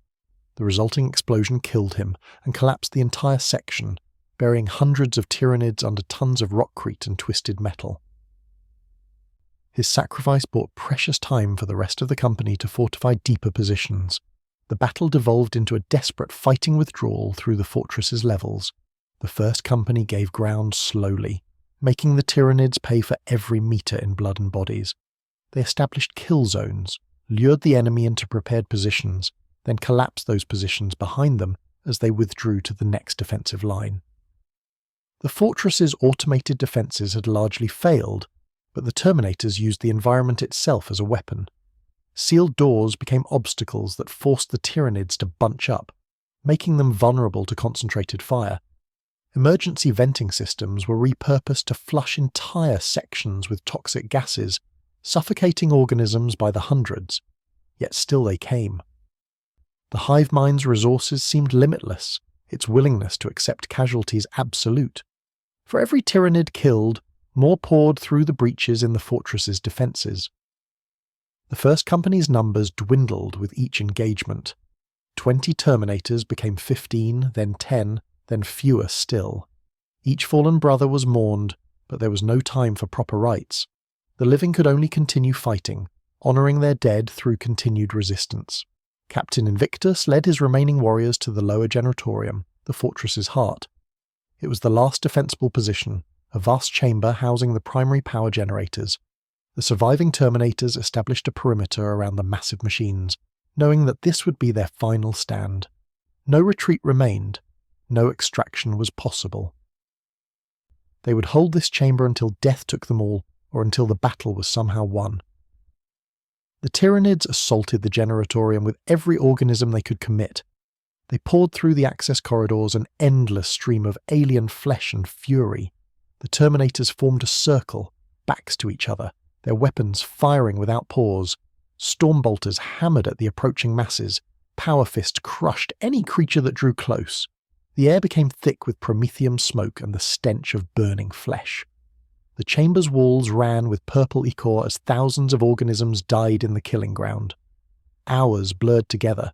The resulting explosion killed him and collapsed the entire section, burying hundreds of Tyranids under tons of rockcrete and twisted metal. His sacrifice bought precious time for the rest of the company to fortify deeper positions. The battle devolved into a desperate fighting withdrawal through the fortress's levels. The first company gave ground slowly, making the Tyranids pay for every meter in blood and bodies. They established kill zones, lured the enemy into prepared positions, then collapsed those positions behind them as they withdrew to the next defensive line. The fortress's automated defences had largely failed, but the Terminators used the environment itself as a weapon. Sealed doors became obstacles that forced the Tyranids to bunch up, making them vulnerable to concentrated fire. Emergency venting systems were repurposed to flush entire sections with toxic gases, suffocating organisms by the hundreds, yet still they came. The hive mind's resources seemed limitless, its willingness to accept casualties absolute. For every Tyranid killed, more poured through the breaches in the fortress's defences. The first company's numbers dwindled with each engagement. 20 Terminators became 15, then 10, then fewer still. Each fallen brother was mourned, but there was no time for proper rites. The living could only continue fighting, honouring their dead through continued resistance. Captain Invictus led his remaining warriors to the lower generatorium, the fortress's heart. It was the last defensible position, a vast chamber housing the primary power generators. The surviving Terminators established a perimeter around the massive machines, knowing that this would be their final stand. No retreat remained. No extraction was possible. They would hold this chamber until death took them all, or until the battle was somehow won. The Tyranids assaulted the generatorium with every organism they could commit. They poured through the access corridors an endless stream of alien flesh and fury. The Terminators formed a circle, backs to each other, their weapons firing without pause. Stormbolters hammered at the approaching masses. Power Fist crushed any creature that drew close. The air became thick with promethium smoke and the stench of burning flesh. The chamber's walls ran with purple ichor as thousands of organisms died in the killing ground. Hours blurred together.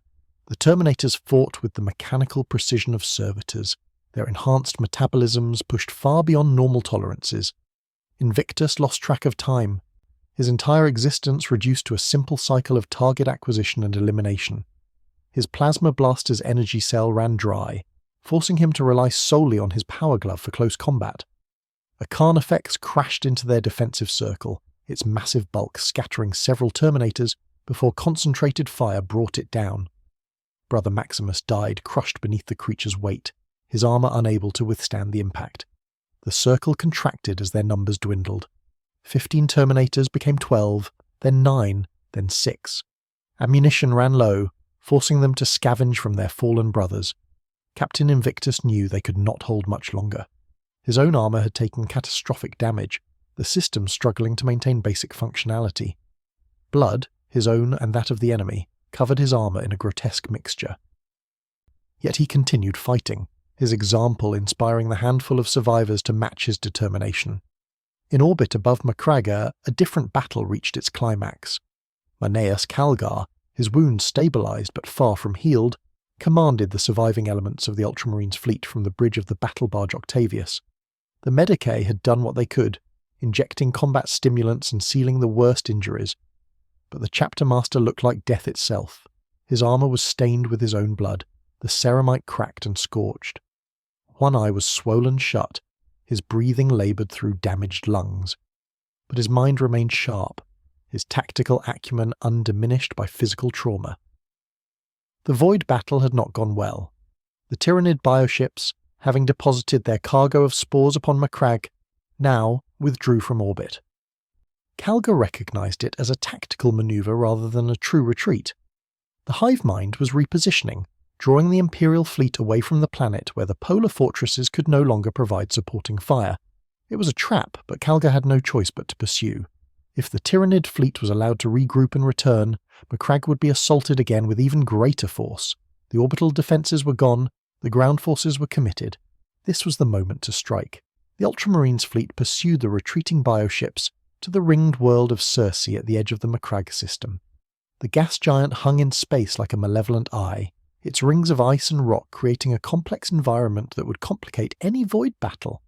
The Terminators fought with the mechanical precision of servitors, their enhanced metabolisms pushed far beyond normal tolerances. Invictus lost track of time, his entire existence reduced to a simple cycle of target acquisition and elimination. His plasma blaster's energy cell ran dry, forcing him to rely solely on his power glove for close combat. A Carnifex crashed into their defensive circle, its massive bulk scattering several Terminators before concentrated fire brought it down. Brother Maximus died crushed beneath the creature's weight, his armor unable to withstand the impact. The circle contracted as their numbers dwindled. 15 Terminators became 12, then 9, then 6. Ammunition ran low, forcing them to scavenge from their fallen brothers. Captain Invictus knew they could not hold much longer. His own armor had taken catastrophic damage, the system struggling to maintain basic functionality. Blood, his own and that of the enemy, covered his armor in a grotesque mixture. Yet he continued fighting, his example inspiring the handful of survivors to match his determination. In orbit above Macraga, a different battle reached its climax. Maneus Calgar, his wounds stabilized but far from healed, commanded the surviving elements of the Ultramarines fleet from the bridge of the battle barge Octavius. The Medicae had done what they could, injecting combat stimulants and sealing the worst injuries. But the chapter master looked like death itself. His armor was stained with his own blood, the ceramite cracked and scorched. One eye was swollen shut, his breathing laboured through damaged lungs. But his mind remained sharp, his tactical acumen undiminished by physical trauma. The Void battle had not gone well. The Tyranid bioships, having deposited their cargo of spores upon Macragge, now withdrew from orbit. Calgar recognised it as a tactical manoeuvre rather than a true retreat. The hive mind was repositioning, drawing the Imperial fleet away from the planet where the polar fortresses could no longer provide supporting fire. It was a trap, but Calgar had no choice but to pursue. If the Tyranid fleet was allowed to regroup and return, Macragge would be assaulted again with even greater force. The orbital defences were gone, the ground forces were committed. This was the moment to strike. The Ultramarines fleet pursued the retreating bioships to the ringed world of Circe at the edge of the Macragge system. The gas giant hung in space like a malevolent eye, its rings of ice and rock creating a complex environment that would complicate any void battle.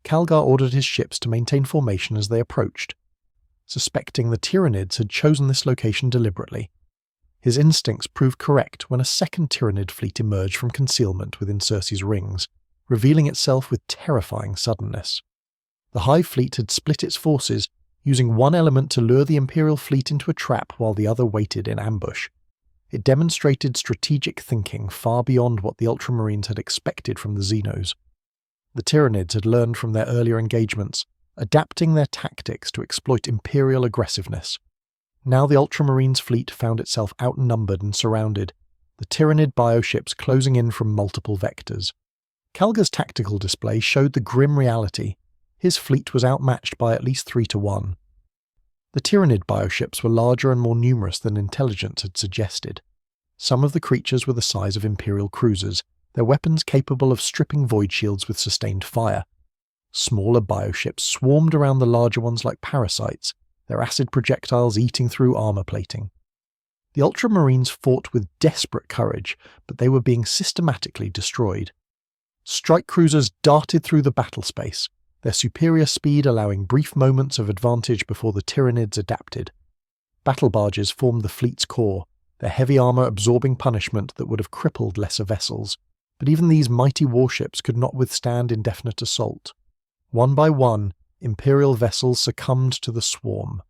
Calgar ordered his ships to maintain formation as they approached, suspecting the Tyranids had chosen this location deliberately. His instincts proved correct when a second Tyranid fleet emerged from concealment within Circe's rings, revealing itself with terrifying suddenness. The Hive fleet had split its forces, using one element to lure the Imperial fleet into a trap while the other waited in ambush. It demonstrated strategic thinking far beyond what the Ultramarines had expected from the Xenos. The Tyranids had learned from their earlier engagements, adapting their tactics to exploit Imperial aggressiveness. Now the Ultramarines fleet found itself outnumbered and surrounded, the Tyranid bioships closing in from multiple vectors. Calgar's tactical display showed the grim reality. His fleet was outmatched by at least 3-1. The Tyranid bioships were larger and more numerous than intelligence had suggested. Some of the creatures were the size of Imperial cruisers, their weapons capable of stripping void shields with sustained fire. Smaller bioships swarmed around the larger ones like parasites, their acid projectiles eating through armor plating. The Ultramarines fought with desperate courage, but they were being systematically destroyed. Strike cruisers darted through the battle space, their superior speed allowing brief moments of advantage before the Tyranids adapted. Battle barges formed the fleet's core, their heavy armor absorbing punishment that would have crippled lesser vessels. But even these mighty warships could not withstand indefinite assault. One by one, Imperial vessels succumbed to the swarm.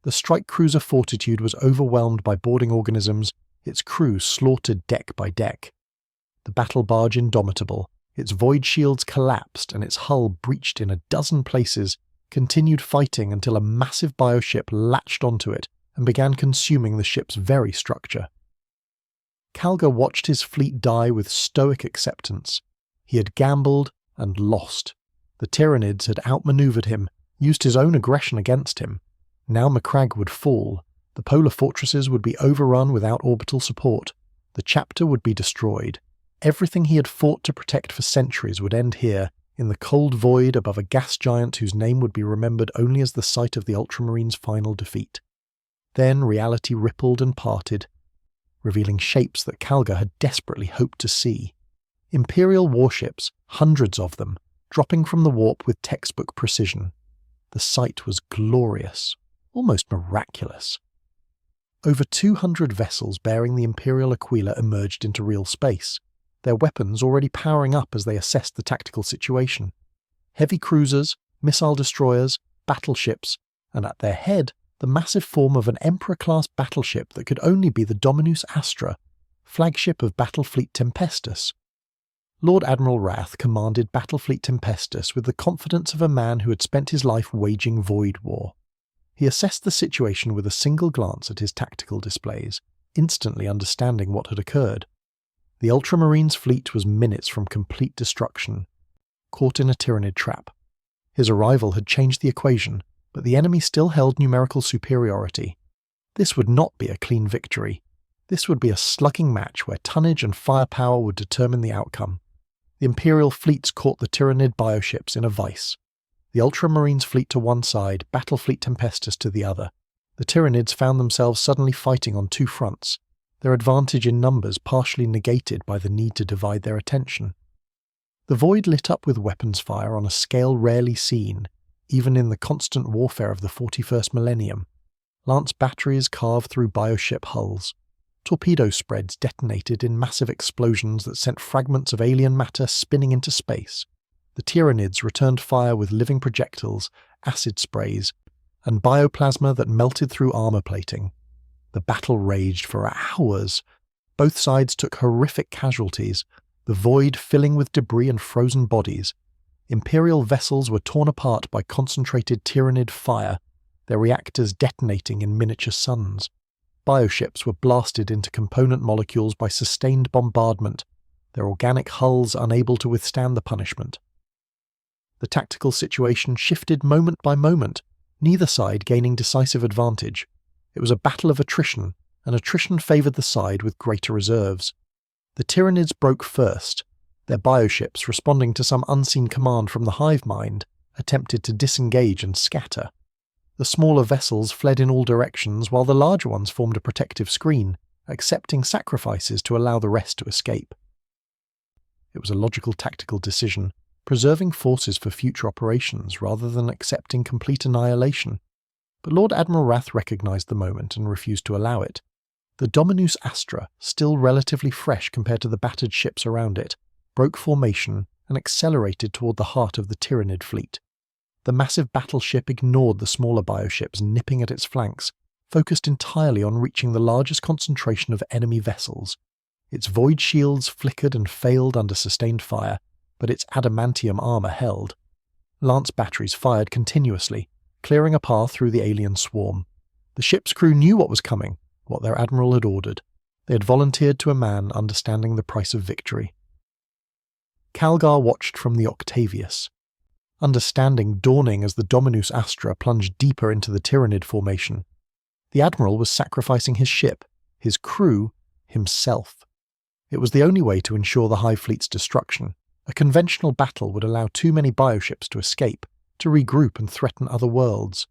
The strike cruiser Fortitude was overwhelmed by boarding organisms, its crew slaughtered deck by deck. The battle barge Indomitable, its void shields collapsed and its hull breached in a dozen places, continued fighting until a massive bioship latched onto it and began consuming the ship's very structure. Calgar watched his fleet die with stoic acceptance. He had gambled and lost. The Tyranids had outmaneuvered him, used his own aggression against him. Now Macragge would fall. The polar fortresses would be overrun without orbital support. The chapter would be destroyed. Everything he had fought to protect for centuries would end here, in the cold void above a gas giant whose name would be remembered only as the site of the Ultramarines' final defeat. Then reality rippled and parted, revealing shapes that Calgar had desperately hoped to see. Imperial warships, hundreds of them, dropping from the warp with textbook precision. The sight was glorious, almost miraculous. Over 200 vessels bearing the Imperial Aquila emerged into real space, their weapons already powering up as they assessed the tactical situation. Heavy cruisers, missile destroyers, battleships, and at their head, the massive form of an Emperor-class battleship that could only be the Dominus Astra, flagship of Battlefleet Tempestus. Lord Admiral Wrath commanded Battlefleet Tempestus with the confidence of a man who had spent his life waging void war. He assessed the situation with a single glance at his tactical displays, instantly understanding what had occurred. The Ultramarines' fleet was minutes from complete destruction, caught in a Tyranid trap. His arrival had changed the equation, but the enemy still held numerical superiority. This would not be a clean victory. This would be a slugging match where tonnage and firepower would determine the outcome. The Imperial fleets caught the Tyranid bioships in a vice. The Ultramarines fleet to one side, Battlefleet Tempestus to the other. The Tyranids found themselves suddenly fighting on two fronts, their advantage in numbers partially negated by the need to divide their attention. The void lit up with weapons fire on a scale rarely seen, even in the constant warfare of the 41st millennium. Lance batteries carved through bioship hulls. Torpedo spreads detonated in massive explosions that sent fragments of alien matter spinning into space. The Tyranids returned fire with living projectiles, acid sprays, and bioplasma that melted through armor plating. The battle raged for hours. Both sides took horrific casualties, the void filling with debris and frozen bodies. Imperial vessels were torn apart by concentrated Tyranid fire, their reactors detonating in miniature suns. Bioships were blasted into component molecules by sustained bombardment, their organic hulls unable to withstand the punishment. The tactical situation shifted moment by moment, neither side gaining decisive advantage. It was a battle of attrition, and attrition favoured the side with greater reserves. The Tyranids broke first. Their bioships, responding to some unseen command from the hive mind, attempted to disengage and scatter. The smaller vessels fled in all directions while the larger ones formed a protective screen, accepting sacrifices to allow the rest to escape. It was a logical tactical decision, preserving forces for future operations rather than accepting complete annihilation. But Lord Admiral Wrath recognised the moment and refused to allow it. The Dominus Astra, still relatively fresh compared to the battered ships around it, broke formation and accelerated toward the heart of the Tyranid fleet. The massive battleship ignored the smaller bioships nipping at its flanks, focused entirely on reaching the largest concentration of enemy vessels. Its void shields flickered and failed under sustained fire, but its adamantium armour held. Lance batteries fired continuously, clearing a path through the alien swarm. The ship's crew knew what was coming, what their admiral had ordered. They had volunteered to a man understanding the price of victory. Calgar watched from the Octavius. Understanding dawning as the Dominus Astra plunged deeper into the Tyranid formation. The admiral was sacrificing his ship, his crew, himself. It was the only way to ensure the Hive Fleet's destruction. A conventional battle would allow too many bioships to escape, to regroup and threaten other worlds.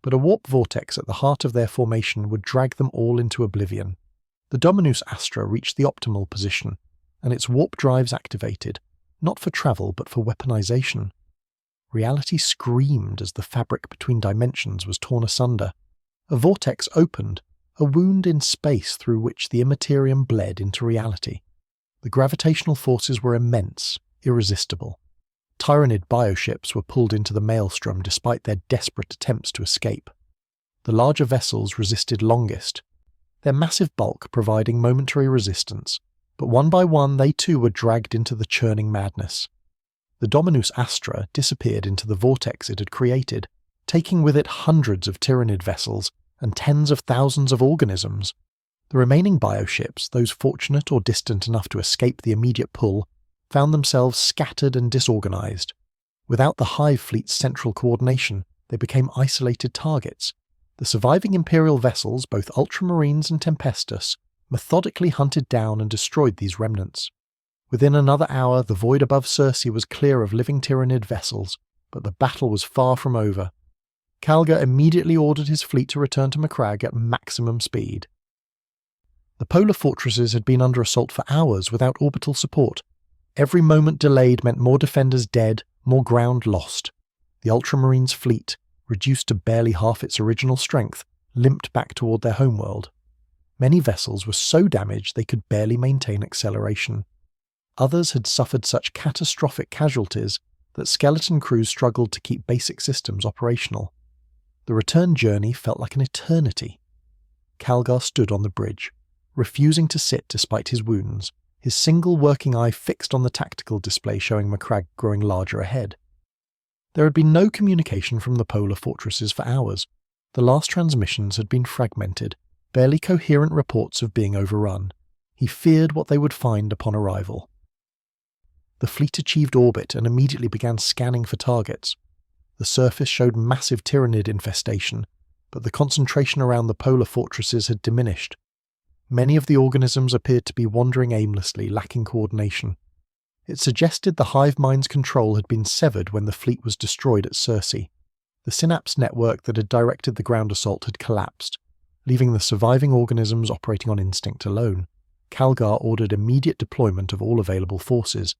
But a warp vortex at the heart of their formation would drag them all into oblivion. The Dominus Astra reached the optimal position, and its warp drives activated, not for travel but for weaponization. Reality screamed as the fabric between dimensions was torn asunder. A vortex opened, a wound in space through which the immaterium bled into reality. The gravitational forces were immense, irresistible. Tyranid bioships were pulled into the maelstrom despite their desperate attempts to escape. The larger vessels resisted longest, their massive bulk providing momentary resistance, but one by one they too were dragged into the churning madness. The Dominus Astra disappeared into the vortex it had created, taking with it hundreds of Tyranid vessels and tens of thousands of organisms. The remaining bioships, those fortunate or distant enough to escape the immediate pull, found themselves scattered and disorganized. Without the Hive Fleet's central coordination, they became isolated targets. The surviving Imperial vessels, both Ultramarines and Tempestus, methodically hunted down and destroyed these remnants. Within another hour, the void above Circe was clear of living Tyranid vessels, but the battle was far from over. Calgar immediately ordered his fleet to return to Macragge at maximum speed. The polar fortresses had been under assault for hours without orbital support. Every moment delayed meant more defenders dead, more ground lost. The Ultramarines' fleet, reduced to barely half its original strength, limped back toward their homeworld. Many vessels were so damaged they could barely maintain acceleration. Others had suffered such catastrophic casualties that skeleton crews struggled to keep basic systems operational. The return journey felt like an eternity. Calgar stood on the bridge, refusing to sit despite his wounds, his single working eye fixed on the tactical display showing Macragge growing larger ahead. There had been no communication from the polar fortresses for hours. The last transmissions had been fragmented, barely coherent reports of being overrun. He feared what they would find upon arrival. The fleet achieved orbit and immediately began scanning for targets. The surface showed massive Tyranid infestation, but the concentration around the polar fortresses had diminished. Many of the organisms appeared to be wandering aimlessly, lacking coordination. It suggested the hive mind's control had been severed when the fleet was destroyed at Circe. The synapse network that had directed the ground assault had collapsed, leaving the surviving organisms operating on instinct alone. Calgar ordered immediate deployment of all available forces.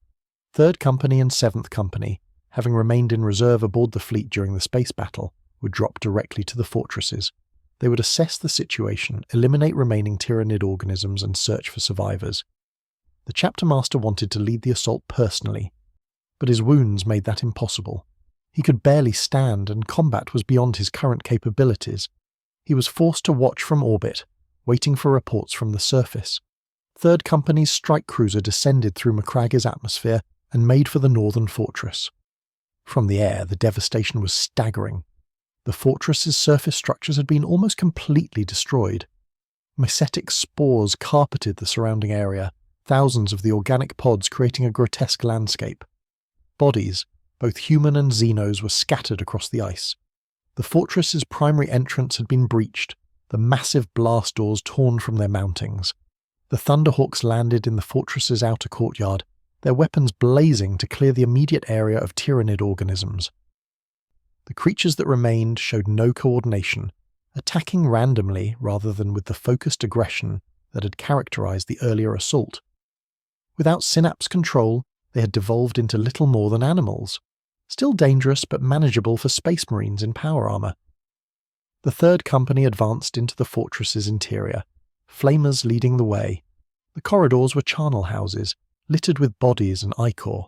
3rd Company and 7th Company, having remained in reserve aboard the fleet during the space battle, would drop directly to the fortresses. They would assess the situation, eliminate remaining Tyranid organisms, and search for survivors. The chapter master wanted to lead the assault personally, but his wounds made that impossible. He could barely stand, and combat was beyond his current capabilities. He was forced to watch from orbit, waiting for reports from the surface. 3rd Company's strike cruiser descended through Macragge's atmosphere and made for the northern fortress. From the air, the devastation was staggering. The fortress's surface structures had been almost completely destroyed. Mycetic spores carpeted the surrounding area, thousands of the organic pods creating a grotesque landscape. Bodies, both human and Xenos, were scattered across the ice. The fortress's primary entrance had been breached, the massive blast doors torn from their mountings. The Thunderhawks landed in the fortress's outer courtyard, their weapons blazing to clear the immediate area of Tyranid organisms. The creatures that remained showed no coordination, attacking randomly rather than with the focused aggression that had characterized the earlier assault. Without synapse control, they had devolved into little more than animals, still dangerous but manageable for space marines in power armor. The 3rd Company advanced into the fortress's interior, flamers leading the way. The corridors were charnel houses, littered with bodies and ichor.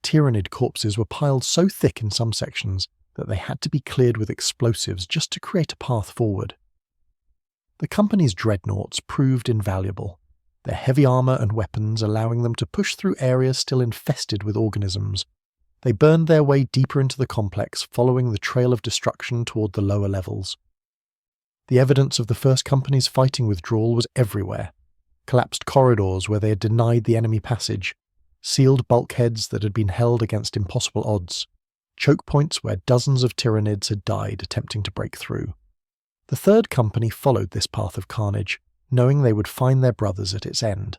Tyranid corpses were piled so thick in some sections that they had to be cleared with explosives just to create a path forward. The company's dreadnoughts proved invaluable, their heavy armor and weapons allowing them to push through areas still infested with organisms. They burned their way deeper into the complex, following the trail of destruction toward the lower levels. The evidence of the 1st Company's fighting withdrawal was everywhere. Collapsed corridors where they had denied the enemy passage, sealed bulkheads that had been held against impossible odds, choke points where dozens of Tyranids had died attempting to break through. The 3rd Company followed this path of carnage, knowing they would find their brothers at its end.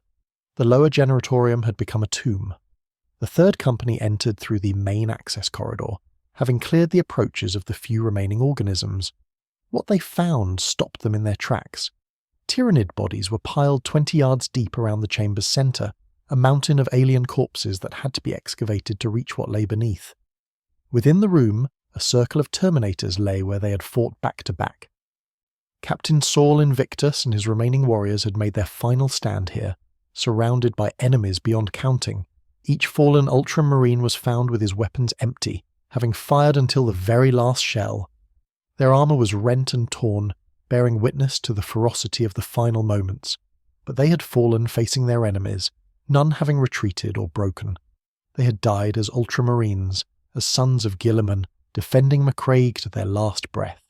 The lower generatorium had become a tomb. The 3rd Company entered through the main access corridor, having cleared the approaches of the few remaining organisms. What they found stopped them in their tracks. Tyranid bodies were piled 20 yards deep around the chamber's centre, a mountain of alien corpses that had to be excavated to reach what lay beneath. Within the room, a circle of Terminators lay where they had fought back to back. Captain Saul Invictus and his remaining warriors had made their final stand here, surrounded by enemies beyond counting. Each fallen Ultramarine was found with his weapons empty, having fired until the very last shell. Their armor was rent and torn, bearing witness to the ferocity of the final moments, but they had fallen facing their enemies, none having retreated or broken. They had died as Ultramarines, as sons of Guilliman, defending Macragge to their last breath.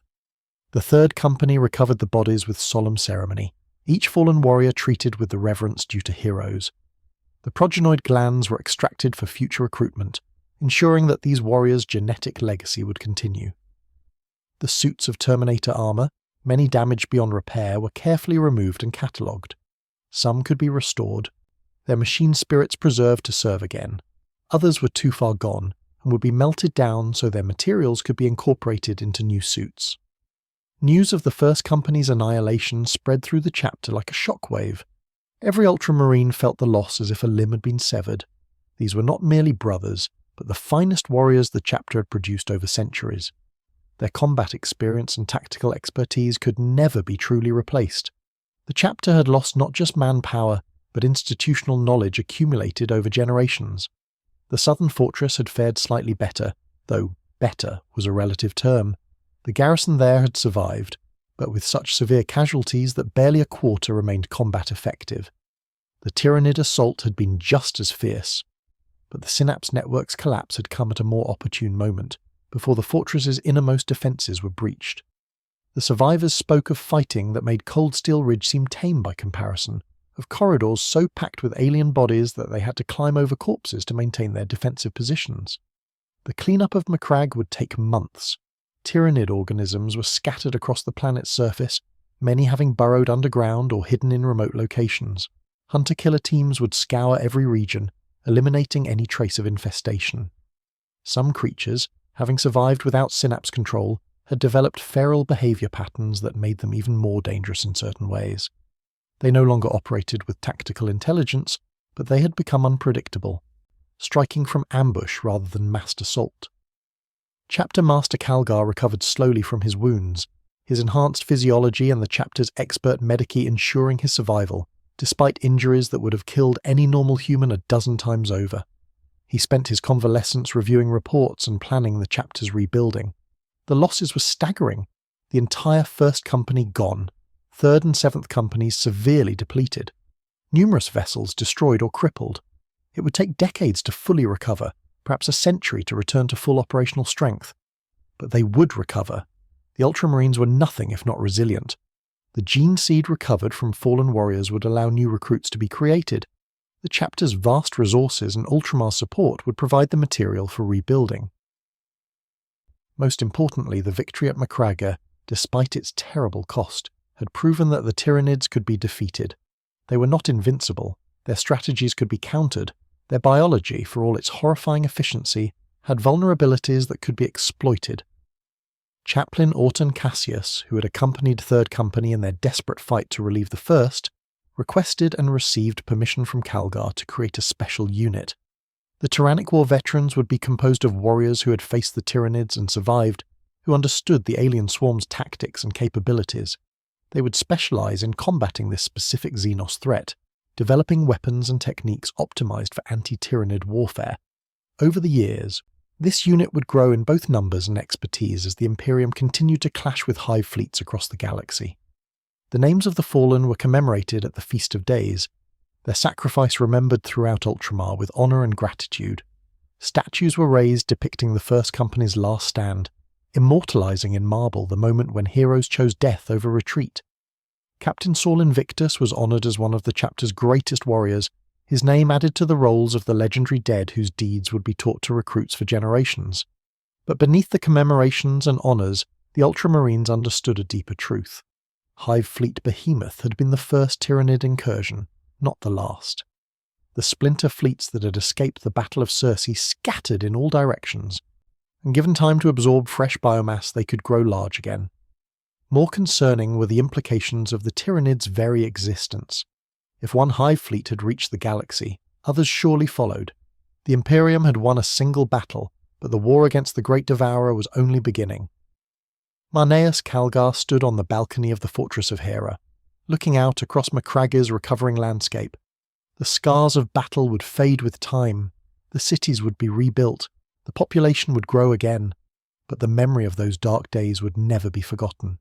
The 3rd Company recovered the bodies with solemn ceremony, each fallen warrior treated with the reverence due to heroes. The progenoid glands were extracted for future recruitment, ensuring that these warriors' genetic legacy would continue. The suits of Terminator armor, many damaged beyond repair, were carefully removed and catalogued. Some could be restored, their machine spirits preserved to serve again. Others were too far gone and would be melted down so their materials could be incorporated into new suits. News of the 1st Company's annihilation spread through the chapter like a shockwave. Every Ultramarine felt the loss as if a limb had been severed. These were not merely brothers, but the finest warriors the chapter had produced over centuries. Their combat experience and tactical expertise could never be truly replaced. The chapter had lost not just manpower, but institutional knowledge accumulated over generations. The southern fortress had fared slightly better, though better was a relative term. The garrison there had survived, but with such severe casualties that barely a quarter remained combat effective. The Tyranid assault had been just as fierce, but the Synapse network's collapse had come at a more opportune moment, before the fortress's innermost defences were breached. The survivors spoke of fighting that made Cold Steel Ridge seem tame by comparison, of corridors so packed with alien bodies that they had to climb over corpses to maintain their defensive positions. The cleanup of Macragge would take months. Tyranid organisms were scattered across the planet's surface, many having burrowed underground or hidden in remote locations. Hunter-killer teams would scour every region, eliminating any trace of infestation. Some creatures, having survived without synapse control, had developed feral behavior patterns that made them even more dangerous in certain ways. They no longer operated with tactical intelligence, but they had become unpredictable. striking from ambush rather than massed assault. Chapter Master Calgar recovered slowly from his wounds, his enhanced physiology and the chapter's expert medici ensuring his survival, despite injuries that would have killed any normal human a dozen times over. He spent his convalescence reviewing reports and planning the chapter's rebuilding. The losses were staggering. The entire 1st Company gone, 3rd and 7th Companies severely depleted, numerous vessels destroyed or crippled. It would take decades to fully recover, perhaps a century to return to full operational strength. But they would recover. The Ultramarines were nothing if not resilient. The gene seed recovered from fallen warriors would allow new recruits to be created. The chapter's vast resources and Ultramar support would provide the material for rebuilding. Most importantly, the victory at Macragge, despite its terrible cost, had proven that the Tyranids could be defeated. They were not invincible, their strategies could be countered, their biology, for all its horrifying efficiency, had vulnerabilities that could be exploited. Chaplain Orton Cassius, who had accompanied 3rd Company in their desperate fight to relieve the 1st, requested and received permission from Calgar to create a special unit. The Tyrannic War veterans would be composed of warriors who had faced the Tyranids and survived, who understood the alien swarm's tactics and capabilities. They would specialize in combating this specific Xenos threat, developing weapons and techniques optimized for anti-Tyranid warfare. Over the years, this unit would grow in both numbers and expertise as the Imperium continued to clash with hive fleets across the galaxy. The names of the fallen were commemorated at the Feast of Days, their sacrifice remembered throughout Ultramar with honor and gratitude. Statues were raised depicting the 1st Company's last stand, immortalizing in marble the moment when heroes chose death over retreat. Captain Saul Invictus was honored as one of the chapter's greatest warriors, his name added to the rolls of the legendary dead whose deeds would be taught to recruits for generations. But beneath the commemorations and honors, the Ultramarines understood a deeper truth. Hive Fleet Behemoth had been the first Tyranid incursion, not the last. The splinter fleets that had escaped the Battle of Circe scattered in all directions, and given time to absorb fresh biomass they could grow large again. More concerning were the implications of the Tyranids' very existence. If one hive fleet had reached the galaxy, others surely followed. The Imperium had won a single battle, but the war against the Great Devourer was only beginning. Marneus Calgar stood on the balcony of the Fortress of Hera, looking out across Macragge's recovering landscape. The scars of battle would fade with time, the cities would be rebuilt, the population would grow again, but the memory of those dark days would never be forgotten.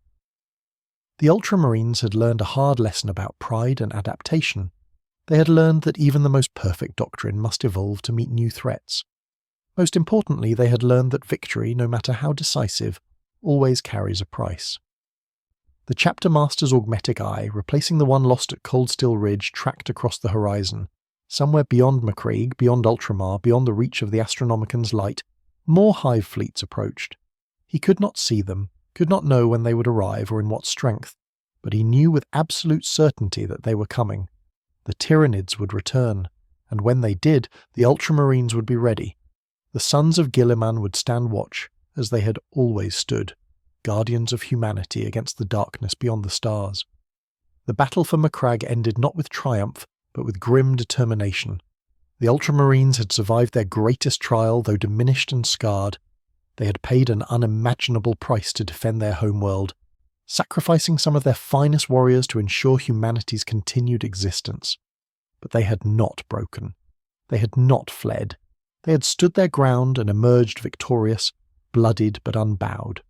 The Ultramarines had learned a hard lesson about pride and adaptation. They had learned that even the most perfect doctrine must evolve to meet new threats. Most importantly, they had learned that victory, no matter how decisive, always carries a price. The chapter master's augmetic eye, replacing the one lost at Coldsteel Ridge, tracked across the horizon. Somewhere beyond Macragge, beyond Ultramar, beyond the reach of the Astronomican's light, more hive fleets approached. He could not see them, could not know when they would arrive or in what strength, but he knew with absolute certainty that they were coming. The Tyranids would return, and when they did, the Ultramarines would be ready. The sons of Guilliman would stand watch, as they had always stood, guardians of humanity against the darkness beyond the stars. The battle for Macragge ended not with triumph, but with grim determination. The Ultramarines had survived their greatest trial, though diminished and scarred. They had paid an unimaginable price to defend their homeworld, sacrificing some of their finest warriors to ensure humanity's continued existence. But they had not broken. They had not fled. They had stood their ground and emerged victorious, bloodied but unbowed.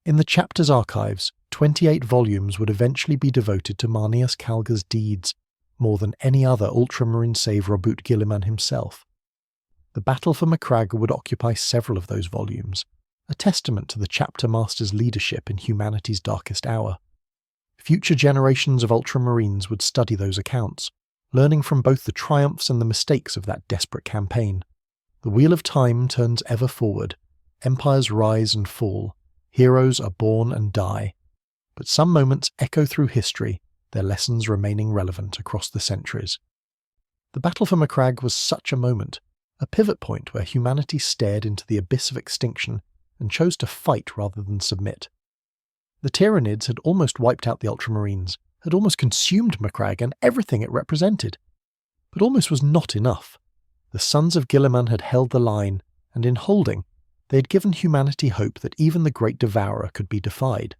In the chapter's archives, 28 volumes would eventually be devoted to Marneus Calgar's deeds, more than any other Ultramarine save Robert Guilliman himself. The battle for Macragge would occupy several of those volumes, a testament to the chapter master's leadership in humanity's darkest hour. Future generations of Ultramarines would study those accounts, learning from both the triumphs and the mistakes of that desperate campaign. The wheel of time turns ever forward. Empires rise and fall. Heroes are born and die. But some moments echo through history, their lessons remaining relevant across the centuries. The battle for Macragge was such a moment, a pivot point where humanity stared into the abyss of extinction and chose to fight rather than submit. The Tyranids had almost wiped out the Ultramarines, had almost consumed Macragge and everything it represented. But almost was not enough. The Sons of Guilliman had held the line, and in holding, they had given humanity hope that even the Great Devourer could be defied.